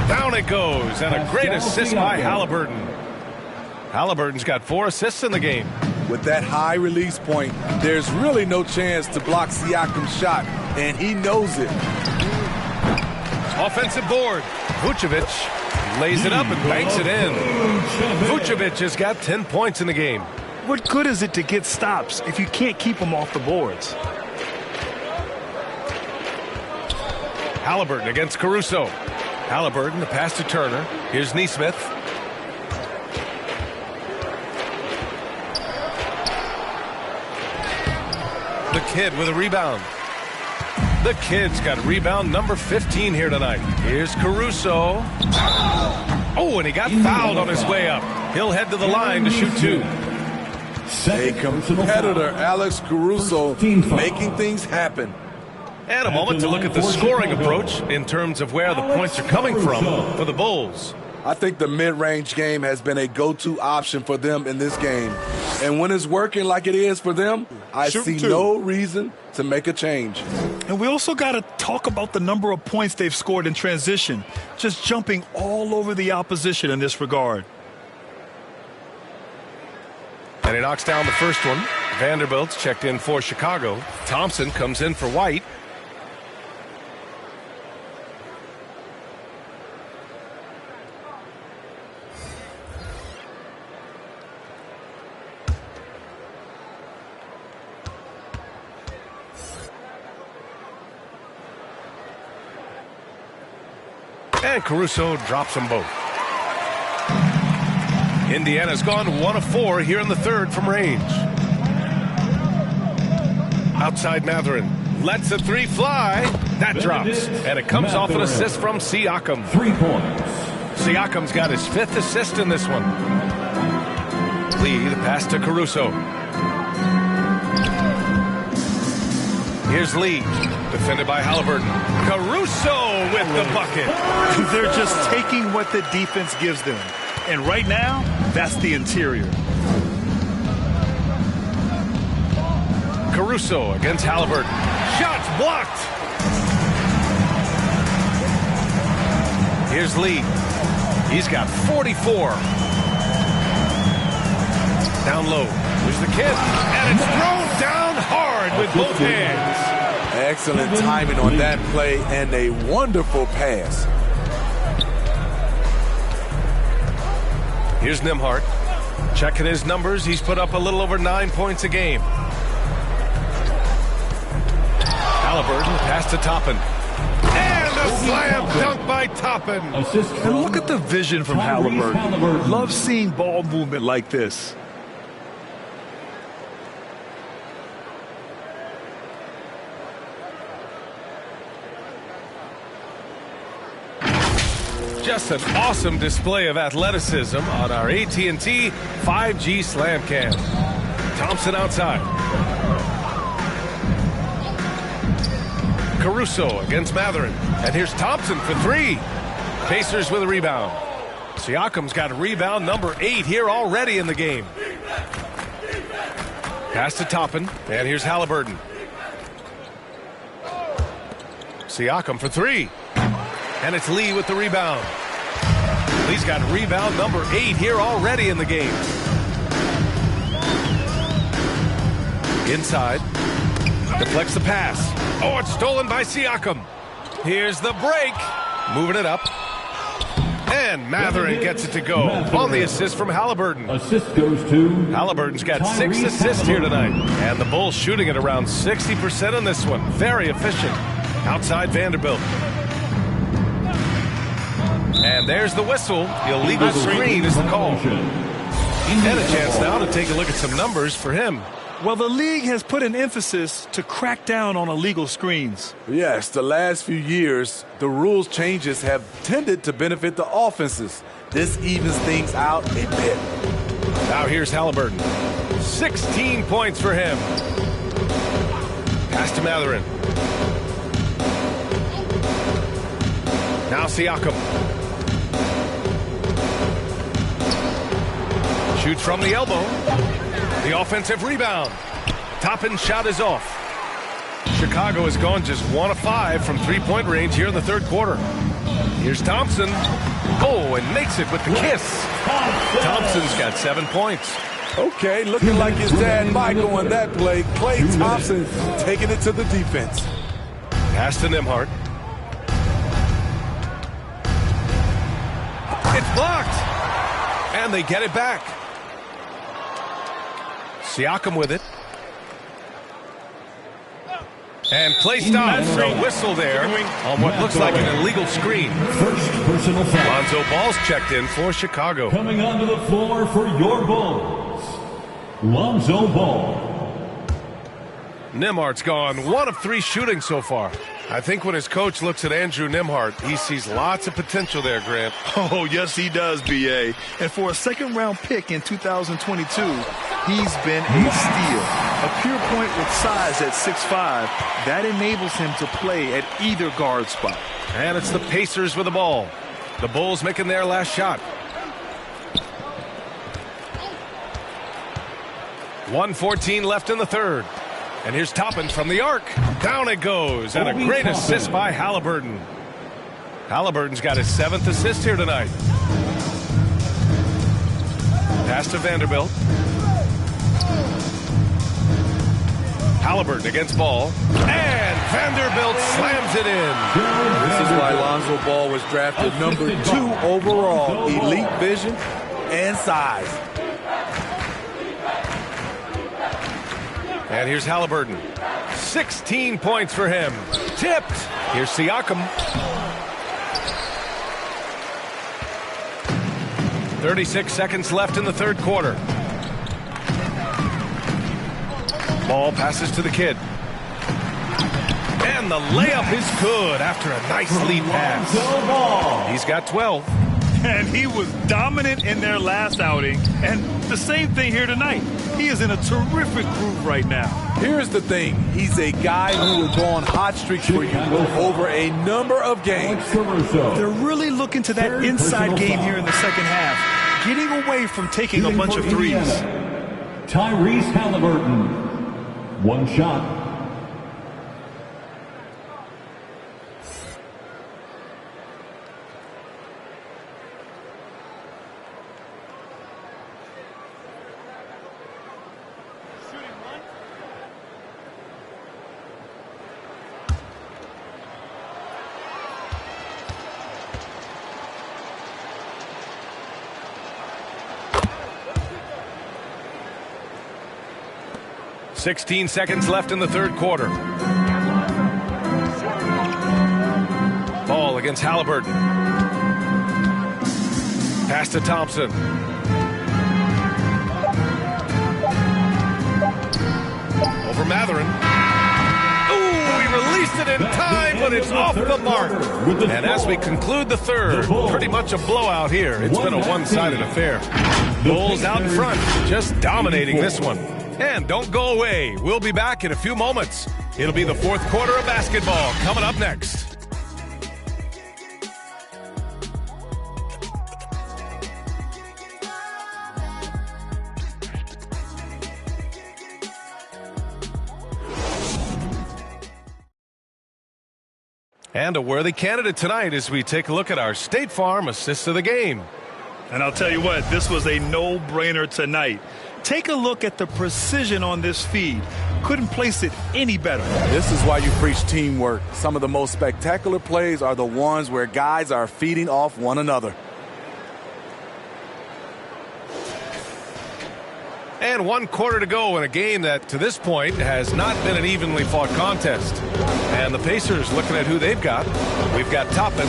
Down it goes, and a great assist by Halliburton. Halliburton's got 4 assists in the game. With that high release point, there's really no chance to block Siakam's shot, and he knows it. Offensive board. Vucevic lays it up and banks it in. Vucevic has got 10 points in the game. What good is it to get stops if you can't keep them off the boards? Halliburton against Caruso. Halliburton, the pass to Turner. Here's Neesmith. The Kid with a rebound. The Kid's got rebound number 15 here tonight. Here's Caruso. Oh, and he got fouled on his way up. He'll head to the line to shoot 2. A competitor, Alex Caruso, making things happen. And a moment to look at the scoring approach in terms of where the points are coming from for the Bulls. I think the mid-range game has been a go-to option for them in this game. And when it's working like it is for them, I see no reason to make a change. And we also got to talk about the number of points they've scored in transition, just jumping all over the opposition in this regard. And he knocks down the first one. Vanderbilt's checked in for Chicago. Thompson comes in for White. And Caruso drops them both. Indiana's gone 1 of 4 here in the third from range. Outside Matherin. Lets a 3 fly. That drops. And it comes off an assist from Siakam. 3 points. Siakam's got his 5th assist in this one. Lee, the pass to Caruso. Here's Lee, defended by Halliburton. Caruso with the bucket. They're just taking what the defense gives them. And right now, that's the interior. Caruso against Halliburton. Shots blocked. Here's Lee. He's got 44. Down low. Here's the Kid. And it's thrown down hard with both hands. Excellent timing on that play and a wonderful pass. Here's Nembhard. Checking his numbers. He's put up a little over 9 points a game. Halliburton, pass to Toppin. And a slam dunk by Toppin. And look at the vision from Halliburton. Love seeing ball movement like this. Just an awesome display of athleticism on our AT&T 5G Slam Cam. Thompson outside. Caruso against Matherin. And here's Thompson for 3. Pacers with a rebound. Siakam's got a rebound number 8 here already in the game. Pass to Toppin. And here's Halliburton. Siakam for 3. And it's Lee with the rebound. Lee's got rebound number 8 here already in the game. Inside. Deflects the pass. Oh, it's stolen by Siakam. Here's the break. Moving it up. And Matherin gets it to go on the assist from Halliburton. Assist goes to Halliburton's got 6 assists here tonight. And the Bulls shooting at around 60% on this one. Very efficient. Outside Vanderbilt. And there's the whistle. The illegal screen is the call. And a chance now to take a look at some numbers for him. Well, the league has put an emphasis to crack down on illegal screens. Yes, the last few years, the rules changes have tended to benefit the offenses. This evens things out a bit. Now here's Halliburton. 16 points for him. Pass to Matherin. Now Siakam. Shoots from the elbow. The offensive rebound. Toppin's shot is off. Chicago has gone just 1 of 5 from 3-point range here in the third quarter. Here's Thompson. Oh, and makes it with the kiss. Thompson's got 7 points. Okay, looking like his dad Michael on that play. Klay Thompson taking it to the defense. Pass to Nembhard. It's blocked. And they get it back. Siakam with it. And Klay stops. A whistle there on what looks like an illegal screen. First personal foul. Lonzo Ball's checked in for Chicago. Coming onto the floor for your Bulls, Lonzo Ball. Nembhard's gone 1 of 3 shooting so far. I think when his coach looks at Andrew Nembhard, he sees lots of potential there, Grant. Oh, yes, he does, B.A. And for a second-round pick in 2022, he's been a steal. A pure point with size at 6'5", that enables him to play at either guard spot. And it's the Pacers with the ball. The Bulls making their last shot. 1:14 left in the third. And here's Toppin from the arc. Down it goes. And a great assist by Halliburton. Halliburton's got his 7th assist here tonight. Pass to Vanderbilt. Halliburton against Ball. And Vanderbilt slams it in. This is why Lonzo Ball was drafted number 2 overall. Elite vision and size. And here's Halliburton. 16 points for him. Tipped. Here's Siakam. 36 seconds left in the third quarter. Ball passes to the kid. And the layup is good after a nice lead pass. He's got 12. And he was dominant in their last outing. And the same thing here tonight. He is in a terrific groove right now. Here's the thing. He's a guy who will go on hot streaks for you over a number of games. They're really looking to that inside game here in the second half, getting away from taking a bunch of threes. Tyrese Halliburton. 1 shot. .16 seconds left in the third quarter. Ball against Halliburton. Pass to Thompson. Over Mathurin. Ooh, he released it in time, but it's off the mark. And as we conclude the third, pretty much a blowout here. It's been a one-sided affair. Bulls out in front, just dominating this one. And don't go away. We'll be back in a few moments. It'll be the fourth quarter of basketball coming up next. And a worthy candidate tonight as we take a look at our State Farm assist of the game. And I'll tell you what, this was a no-brainer tonight. Take a look at the precision on this feed. Couldn't place it any better. This is why you preach teamwork. Some of the most spectacular plays are the ones where guys are feeding off one another. And 1 quarter to go in a game that, to this point, has not been an evenly fought contest. And the Pacers looking at who they've got. We've got Toppin,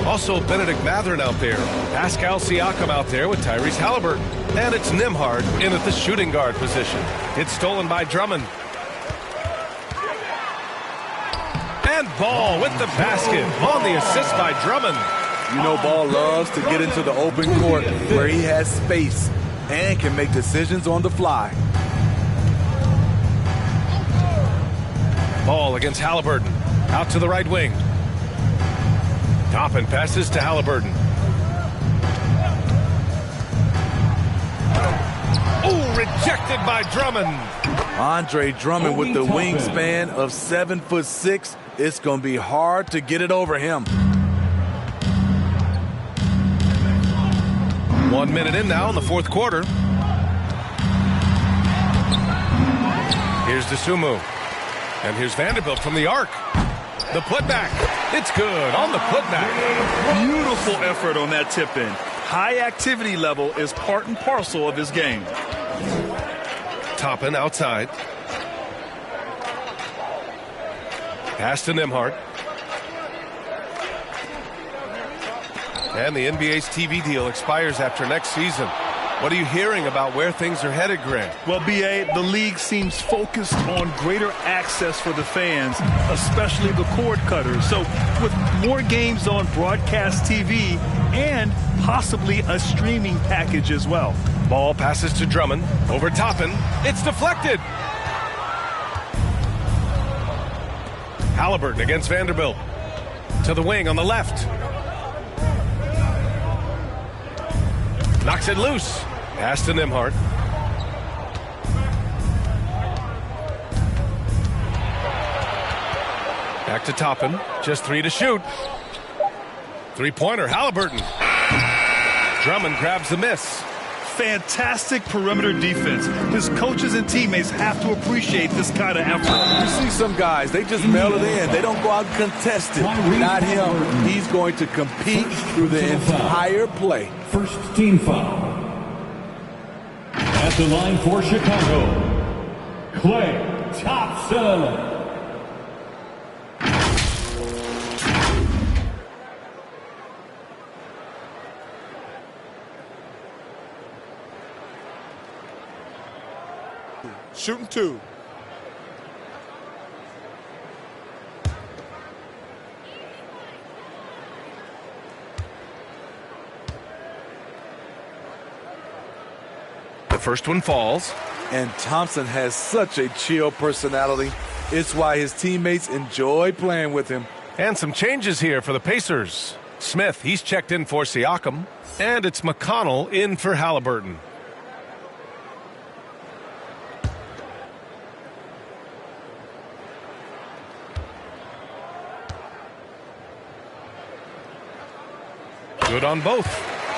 also Benedict Mathurin out there, Pascal Siakam out there with Tyrese Halliburton. And it's Nembhard in at the shooting guard position. It's stolen by Drummond. And Ball with the basket on the assist by Drummond. You know Ball loves to get into the open court where he has space and can make decisions on the fly. Ball against Halliburton. Out to the right wing. Toppin passes to Halliburton. Oh, rejected by Drummond. Andre Drummond with the wingspan of 7'6". It's going to be hard to get it over him. 1 minute in now in the fourth quarter. Here's DeSumo. And here's Vanderbilt from the arc. The putback. It's good on the putback. Beautiful effort on that tip-in. High activity level is part and parcel of his game. Toppin outside. Pass to Nembhard. And the NBA's TV deal expires after next season. What are you hearing about where things are headed, Greg? Well, B.A., the league seems focused on greater access for the fans, especially the cord cutters. So with more games on broadcast TV and possibly a streaming package as well. Ball passes to Drummond. Over Toppin. It's deflected. Halliburton against Vanderbilt. To the wing on the left. Knocks it loose. Pass to Nembhard. Back to Toppin. Just 3 to shoot. Three-pointer, Halliburton. Drummond grabs the miss. Fantastic perimeter defense. His coaches and teammates have to appreciate this kind of effort. You see some guys, they just mail it in. They don't go out and contest it. Not him. He's going to compete through the entire play. First team foul. At the line for Chicago, Klay Thompson. Shooting 2. The first one falls. And Thompson has such a chill personality. It's why his teammates enjoy playing with him. And some changes here for the Pacers. Smith, he's checked in for Siakam. And it's McConnell in for Halliburton. Good on both.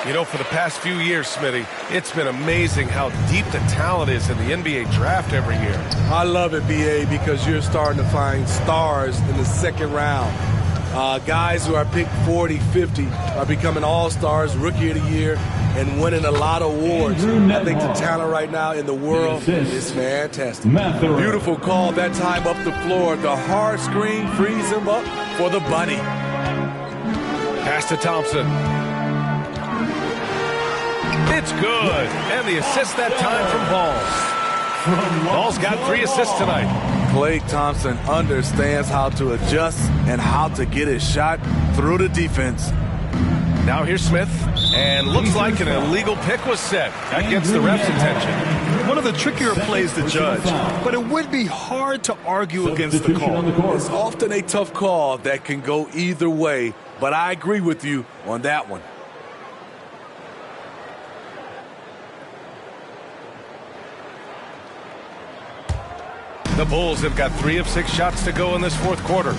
You know, for the past few years, Smitty, it's been amazing how deep the talent is in the NBA draft every year. I love it, B.A., because you're starting to find stars in the second round. Guys who are picked 40, 50 are becoming all-stars, rookie of the year, and winning a lot of awards. I think the talent right now in the world is fantastic. Beautiful call that time up the floor. The hard screen frees him up for the bunny. Pass to Thompson. It's good. And the assist that time from Ball. Ball's got 3 assists tonight. Klay Thompson understands how to adjust and how to get his shot through the defense. Now here's Smith. And looks like an illegal pick was set. That gets the ref's attention. One of the trickier plays to judge, but it would be hard to argue against the call. It's often a tough call that can go either way, but I agree with you on that one. The Bulls have got 3 of 6 shots to go in this fourth quarter.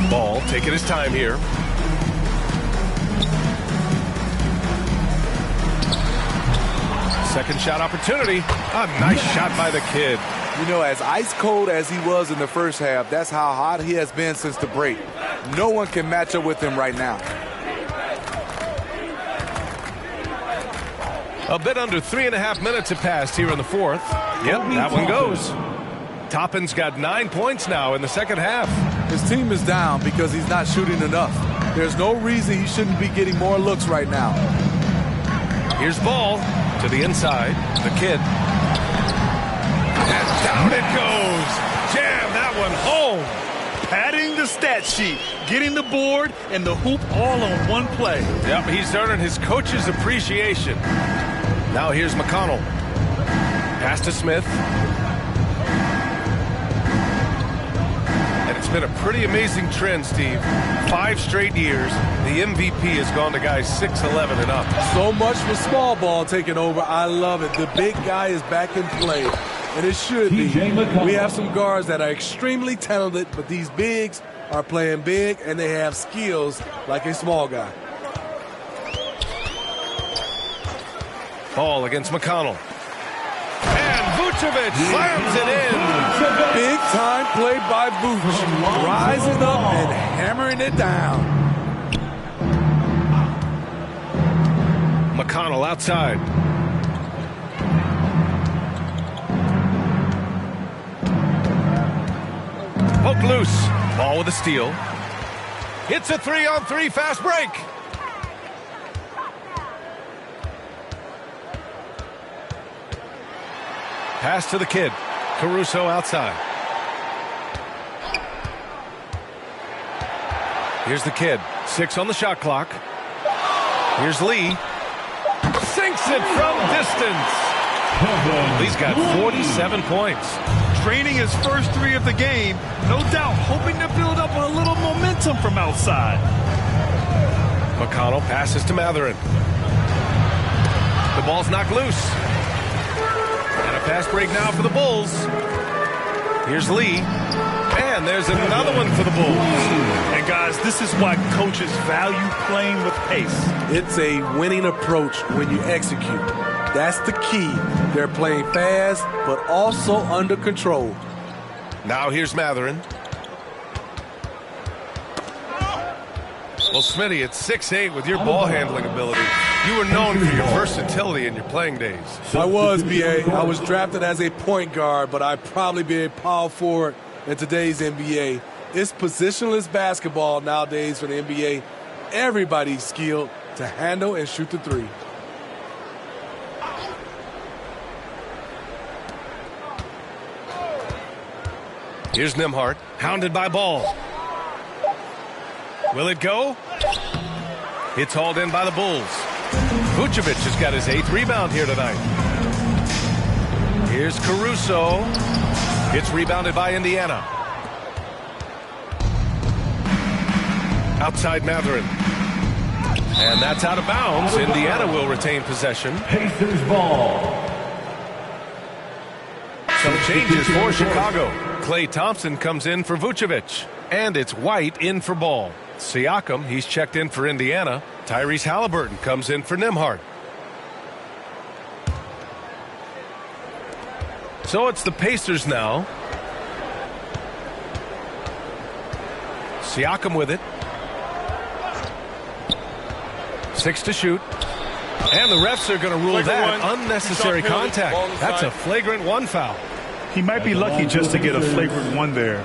Ball taking his time here. Second shot opportunity. A nice shot by the kid. You know, as ice cold as he was in the first half, that's how hot he has been since the break. No one can match up with him right now. A bit under 3.5 minutes have passed here in the fourth. Yep, that one goes. Toppin's got 9 points now in the second half. His team is down because he's not shooting enough. There's no reason he shouldn't be getting more looks right now. Here's Ball to the inside. The kid. And down it goes. Jam that one home. Padding the stat sheet, getting the board and the hoop all on one play. Yep, he's earning his coach's appreciation. Now here's McConnell. Pass to Smith. And it's been a pretty amazing trend, Steve. 5 straight years, the MVP has gone to guys 6'11" and up. So much for small ball taking over. I love it. The big guy is back in play. And it should be. We have some guards that are extremely talented, but these bigs are playing big, and they have skills like a small guy. Ball against McConnell. And Vucevic slams it in. Big time play by Vuce. Rising up and hammering it down. McConnell outside. Poked loose. Ball with a steal. Hits a 3-on-3 fast break. Pass to the kid. Caruso outside. Here's the kid. 6 on the shot clock. Here's Lee. Sinks it from distance. Lee's got 47 points. Draining his first 3 of the game. No doubt hoping to build up a little momentum from outside. McConnell passes to Matherin. The ball's knocked loose. And a fast break now for the Bulls. Here's Lee. And there's another one for the Bulls. And guys, this is why coaches value playing with pace. It's a winning approach when you execute. That's the key. They're playing fast, but also under control. Now here's Matherin. Well, Smitty, it's 6'8" with your ball handling ability. You were known for your versatility in your playing days. I was, B.A. I was drafted as a point guard, but I'd probably be a power forward in today's NBA. It's positionless basketball nowadays for the NBA. Everybody's skilled to handle and shoot the three. Here's Nembhard, hounded by Ball. Will it go? It's hauled in by the Bulls. Vucevic has got his 8th rebound here tonight. Here's Caruso. It's rebounded by Indiana. Outside Matherin. And that's out of bounds. Indiana will retain possession. Pacers ball. Some changes for Chicago. Klay Thompson comes in for Vucevic. And it's White in for Ball. Siakam, he's checked in for Indiana. Tyrese Halliburton comes in for Nembhard. So it's the Pacers now. Siakam with it. 6 to shoot. And the refs are going to rule that unnecessary contact. That's a flagrant 1 foul. He might be lucky just to get a flagrant 1 there.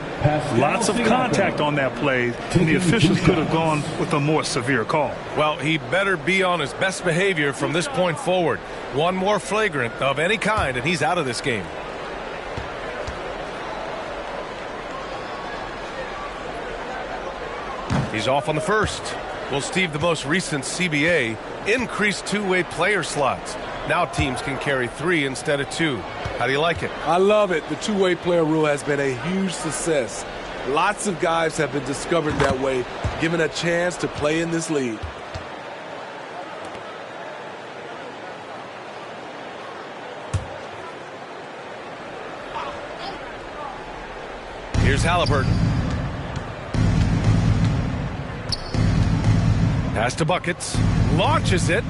Lots of contact on that play, and the officials could have gone with a more severe call. Well, he better be on his best behavior from this point forward. One more flagrant of any kind, and he's out of this game. He's off on the first. Well, Steve, the most recent CBA increased two-way player slots. Now teams can carry 3 instead of 2. How do you like it? I love it. The two-way player rule has been a huge success. Lots of guys have been discovered that way, given a chance to play in this league. Here's Halliburton. Pass to Buckets. Launches it.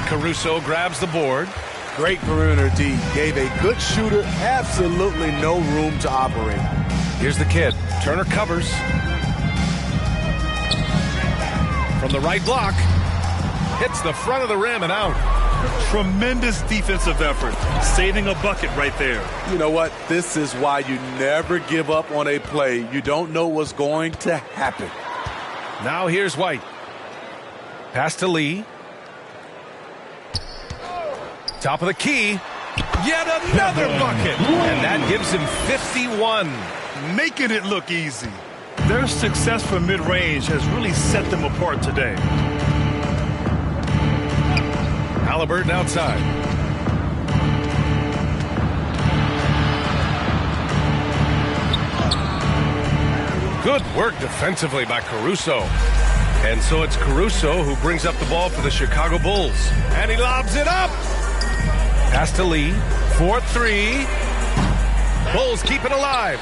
Caruso grabs the board. Great perimeter D. Gave a good shooter absolutely no room to operate. Here's the kid. Turner covers. From the right block. Hits the front of the rim and out. Tremendous defensive effort. Saving a bucket right there. You know what? This is why you never give up on a play. You don't know what's going to happen. Now here's White. Pass to Lee. Top of the key. Yet another bucket. And that gives him 51. Making it look easy. Their success from mid-range has really set them apart today. Halliburton outside. Good work defensively by Caruso. And so it's Caruso who brings up the ball for the Chicago Bulls. And he lobs it up. Pass to Lee. 4-3. Bulls keep it alive.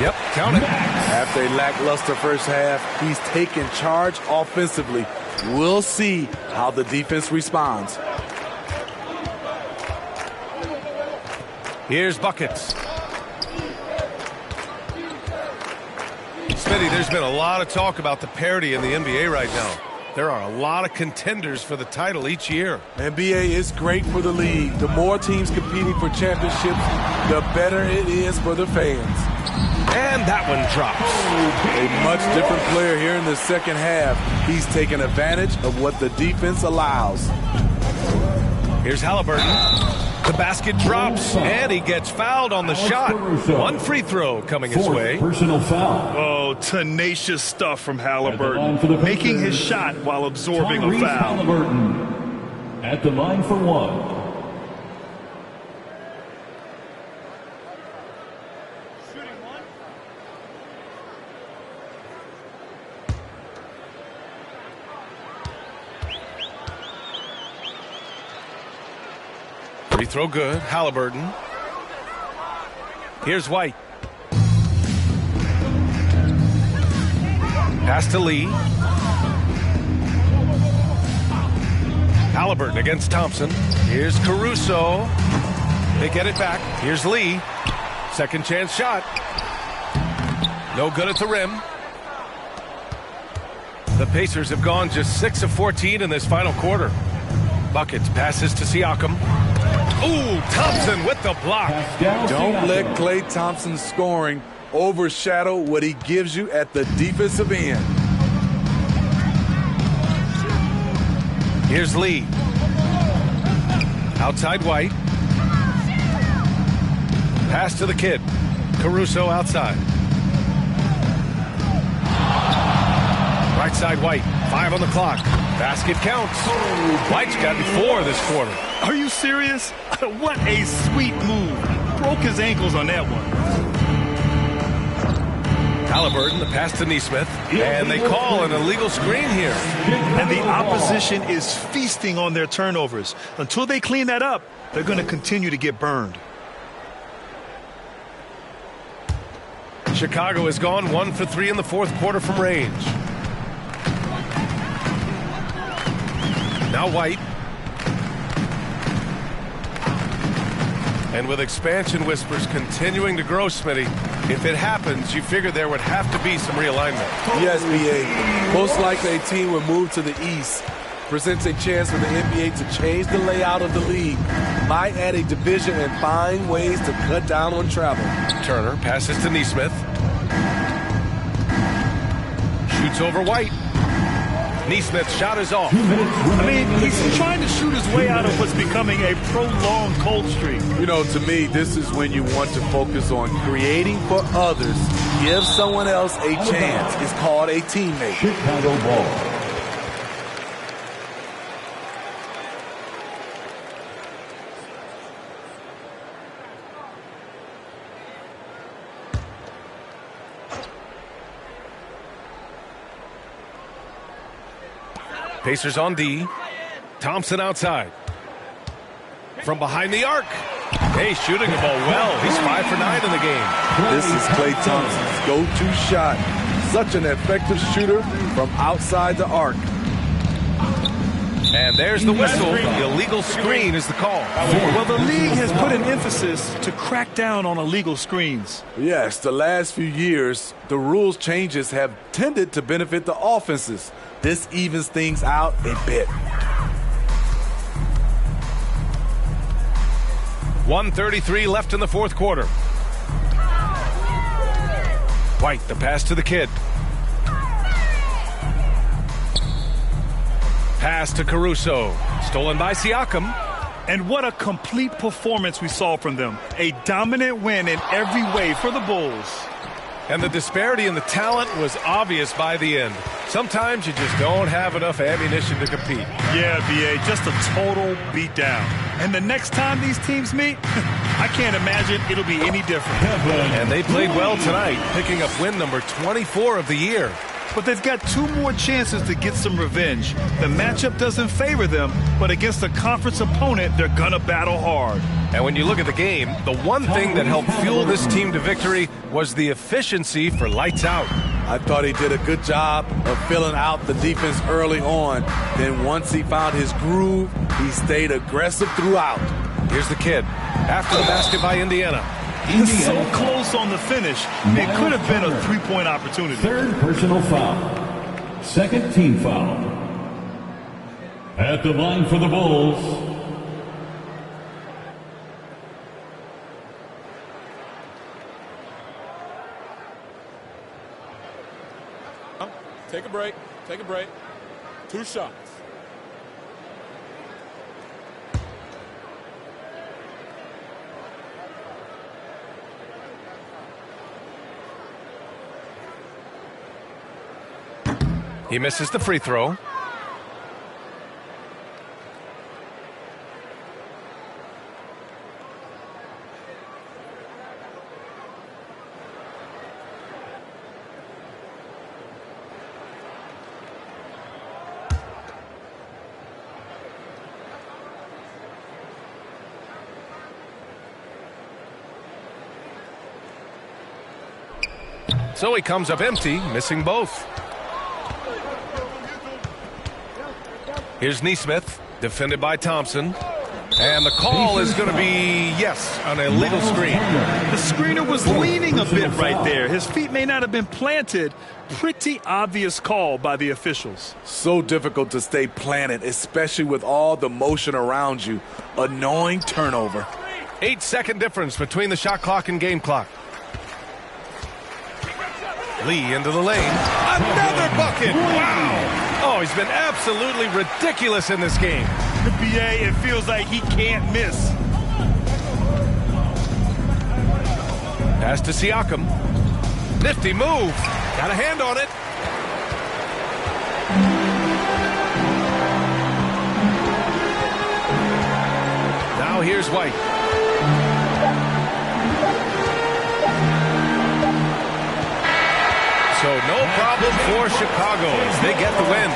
Yep, count it. After a lackluster first half, he's taken charge offensively. We'll see how the defense responds. Here's buckets. Smitty, there's been a lot of talk about the parity in the NBA right now. There are a lot of contenders for the title each year. NBA is great for the league. The more teams competing for championships, the better it is for the fans. And that one drops. A much different player here in the second half. He's taking advantage of what the defense allows. Here's Halliburton. The basket drops, and he gets fouled on the shot. One free throw coming his way. Personal foul. Oh, tenacious stuff from Halliburton. Making his shot while absorbing a foul. Halliburton at the line for one. Free throw good. Halliburton. Here's White. Pass to Lee. Halliburton against Thompson. Here's Caruso. They get it back. Here's Lee. Second chance shot. No good at the rim. The Pacers have gone just 6 of 14 in this final quarter. Buckets passes to Siakam. Ooh, Thompson with the block. Don't let Klay Thompson's scoring overshadow what he gives you at the defensive end. Here's Lee. Outside White. Pass to the kid. Caruso outside. Right side White. 5 on the clock. Basket counts. White's gotten 4 this quarter. Are you serious? What a sweet move. Broke his ankles on that one. Halliburton, the pass to Neesmith. And they call an illegal screen here. And the opposition is feasting on their turnovers. Until they clean that up, they're going to continue to get burned. Chicago has gone 1 for 3 in the fourth quarter from range. Now White. And with expansion whispers continuing to grow, Smitty, if it happens, you figure there would have to be some realignment. Yes, B.A. Most likely a team will move to the east. Presents a chance for the NBA to change the layout of the league. Might add a division and find ways to cut down on travel. Turner passes to Neesmith. Shoots over White. Neesmith's shot is off. I mean, he's trying to shoot his way out of what's becoming a prolonged cold streak. You know, to me, this is when you want to focus on creating for others. Give someone else a chance. It's called a teammate. Chicago ball. Pacers on D. Thompson outside. From behind the arc. Hey, shooting the ball well. He's 5 for 9 in the game. This is Klay Thompson's go-to shot. Such an effective shooter from outside the arc. And there's the whistle. The illegal screen is the call. Well, the league has put an emphasis to crack down on illegal screens. Yes, the last few years, the rules changes have tended to benefit the offenses. This evens things out a bit. 1:33 left in the fourth quarter. White, the pass to the kid. Pass to Caruso. Stolen by Siakam. And what a complete performance we saw from them. A dominant win in every way for the Bulls. And the disparity in the talent was obvious by the end. Sometimes you just don't have enough ammunition to compete. Yeah, B.A., just a total beatdown. And the next time these teams meet, I can't imagine it'll be any different. And they played well tonight, picking up win number 24 of the year. But they've got 2 more chances to get some revenge. The matchup doesn't favor them, but against a conference opponent, they're gonna battle hard. And when you look at the game, the one thing that helped fuel this team to victory was the efficiency for lights out. I thought he did a good job of filling out the defense early on. Then once he found his groove, he stayed aggressive throughout. Here's the kid. After the basket by Indiana. He's so close on the finish. It could have been a three-point opportunity. Third personal foul. Second team foul. At the line for the Bulls, Take a break. Take a break. 2 shots. He misses the free throw. So he comes up empty, missing both. Here's Neesmith, defended by Thompson. And the call is going to be, yes, an illegal screen. The screener was leaning a bit right there. His feet may not have been planted. Pretty obvious call by the officials. So difficult to stay planted, especially with all the motion around you. Annoying turnover. 8-second difference between the shot clock and game clock. Lee into the lane. Another bucket. Wow. Oh, he's been absolutely ridiculous in this game. The BA, it feels like he can't miss. Pass to Siakam. Nifty move. Got a hand on it. Now here's White. So no problem for Chicago. They get the win.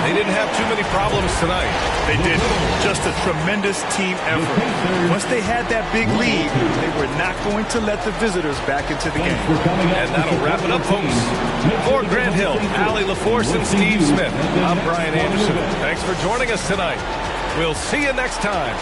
They didn't have too many problems tonight. They did. Just a tremendous team effort. Once they had that big lead, they were not going to let the visitors back into the game. And that'll wrap it up, folks. For Grant Hill, Allie LaForce, and Steve Smith, I'm Brian Anderson. Thanks for joining us tonight. We'll see you next time.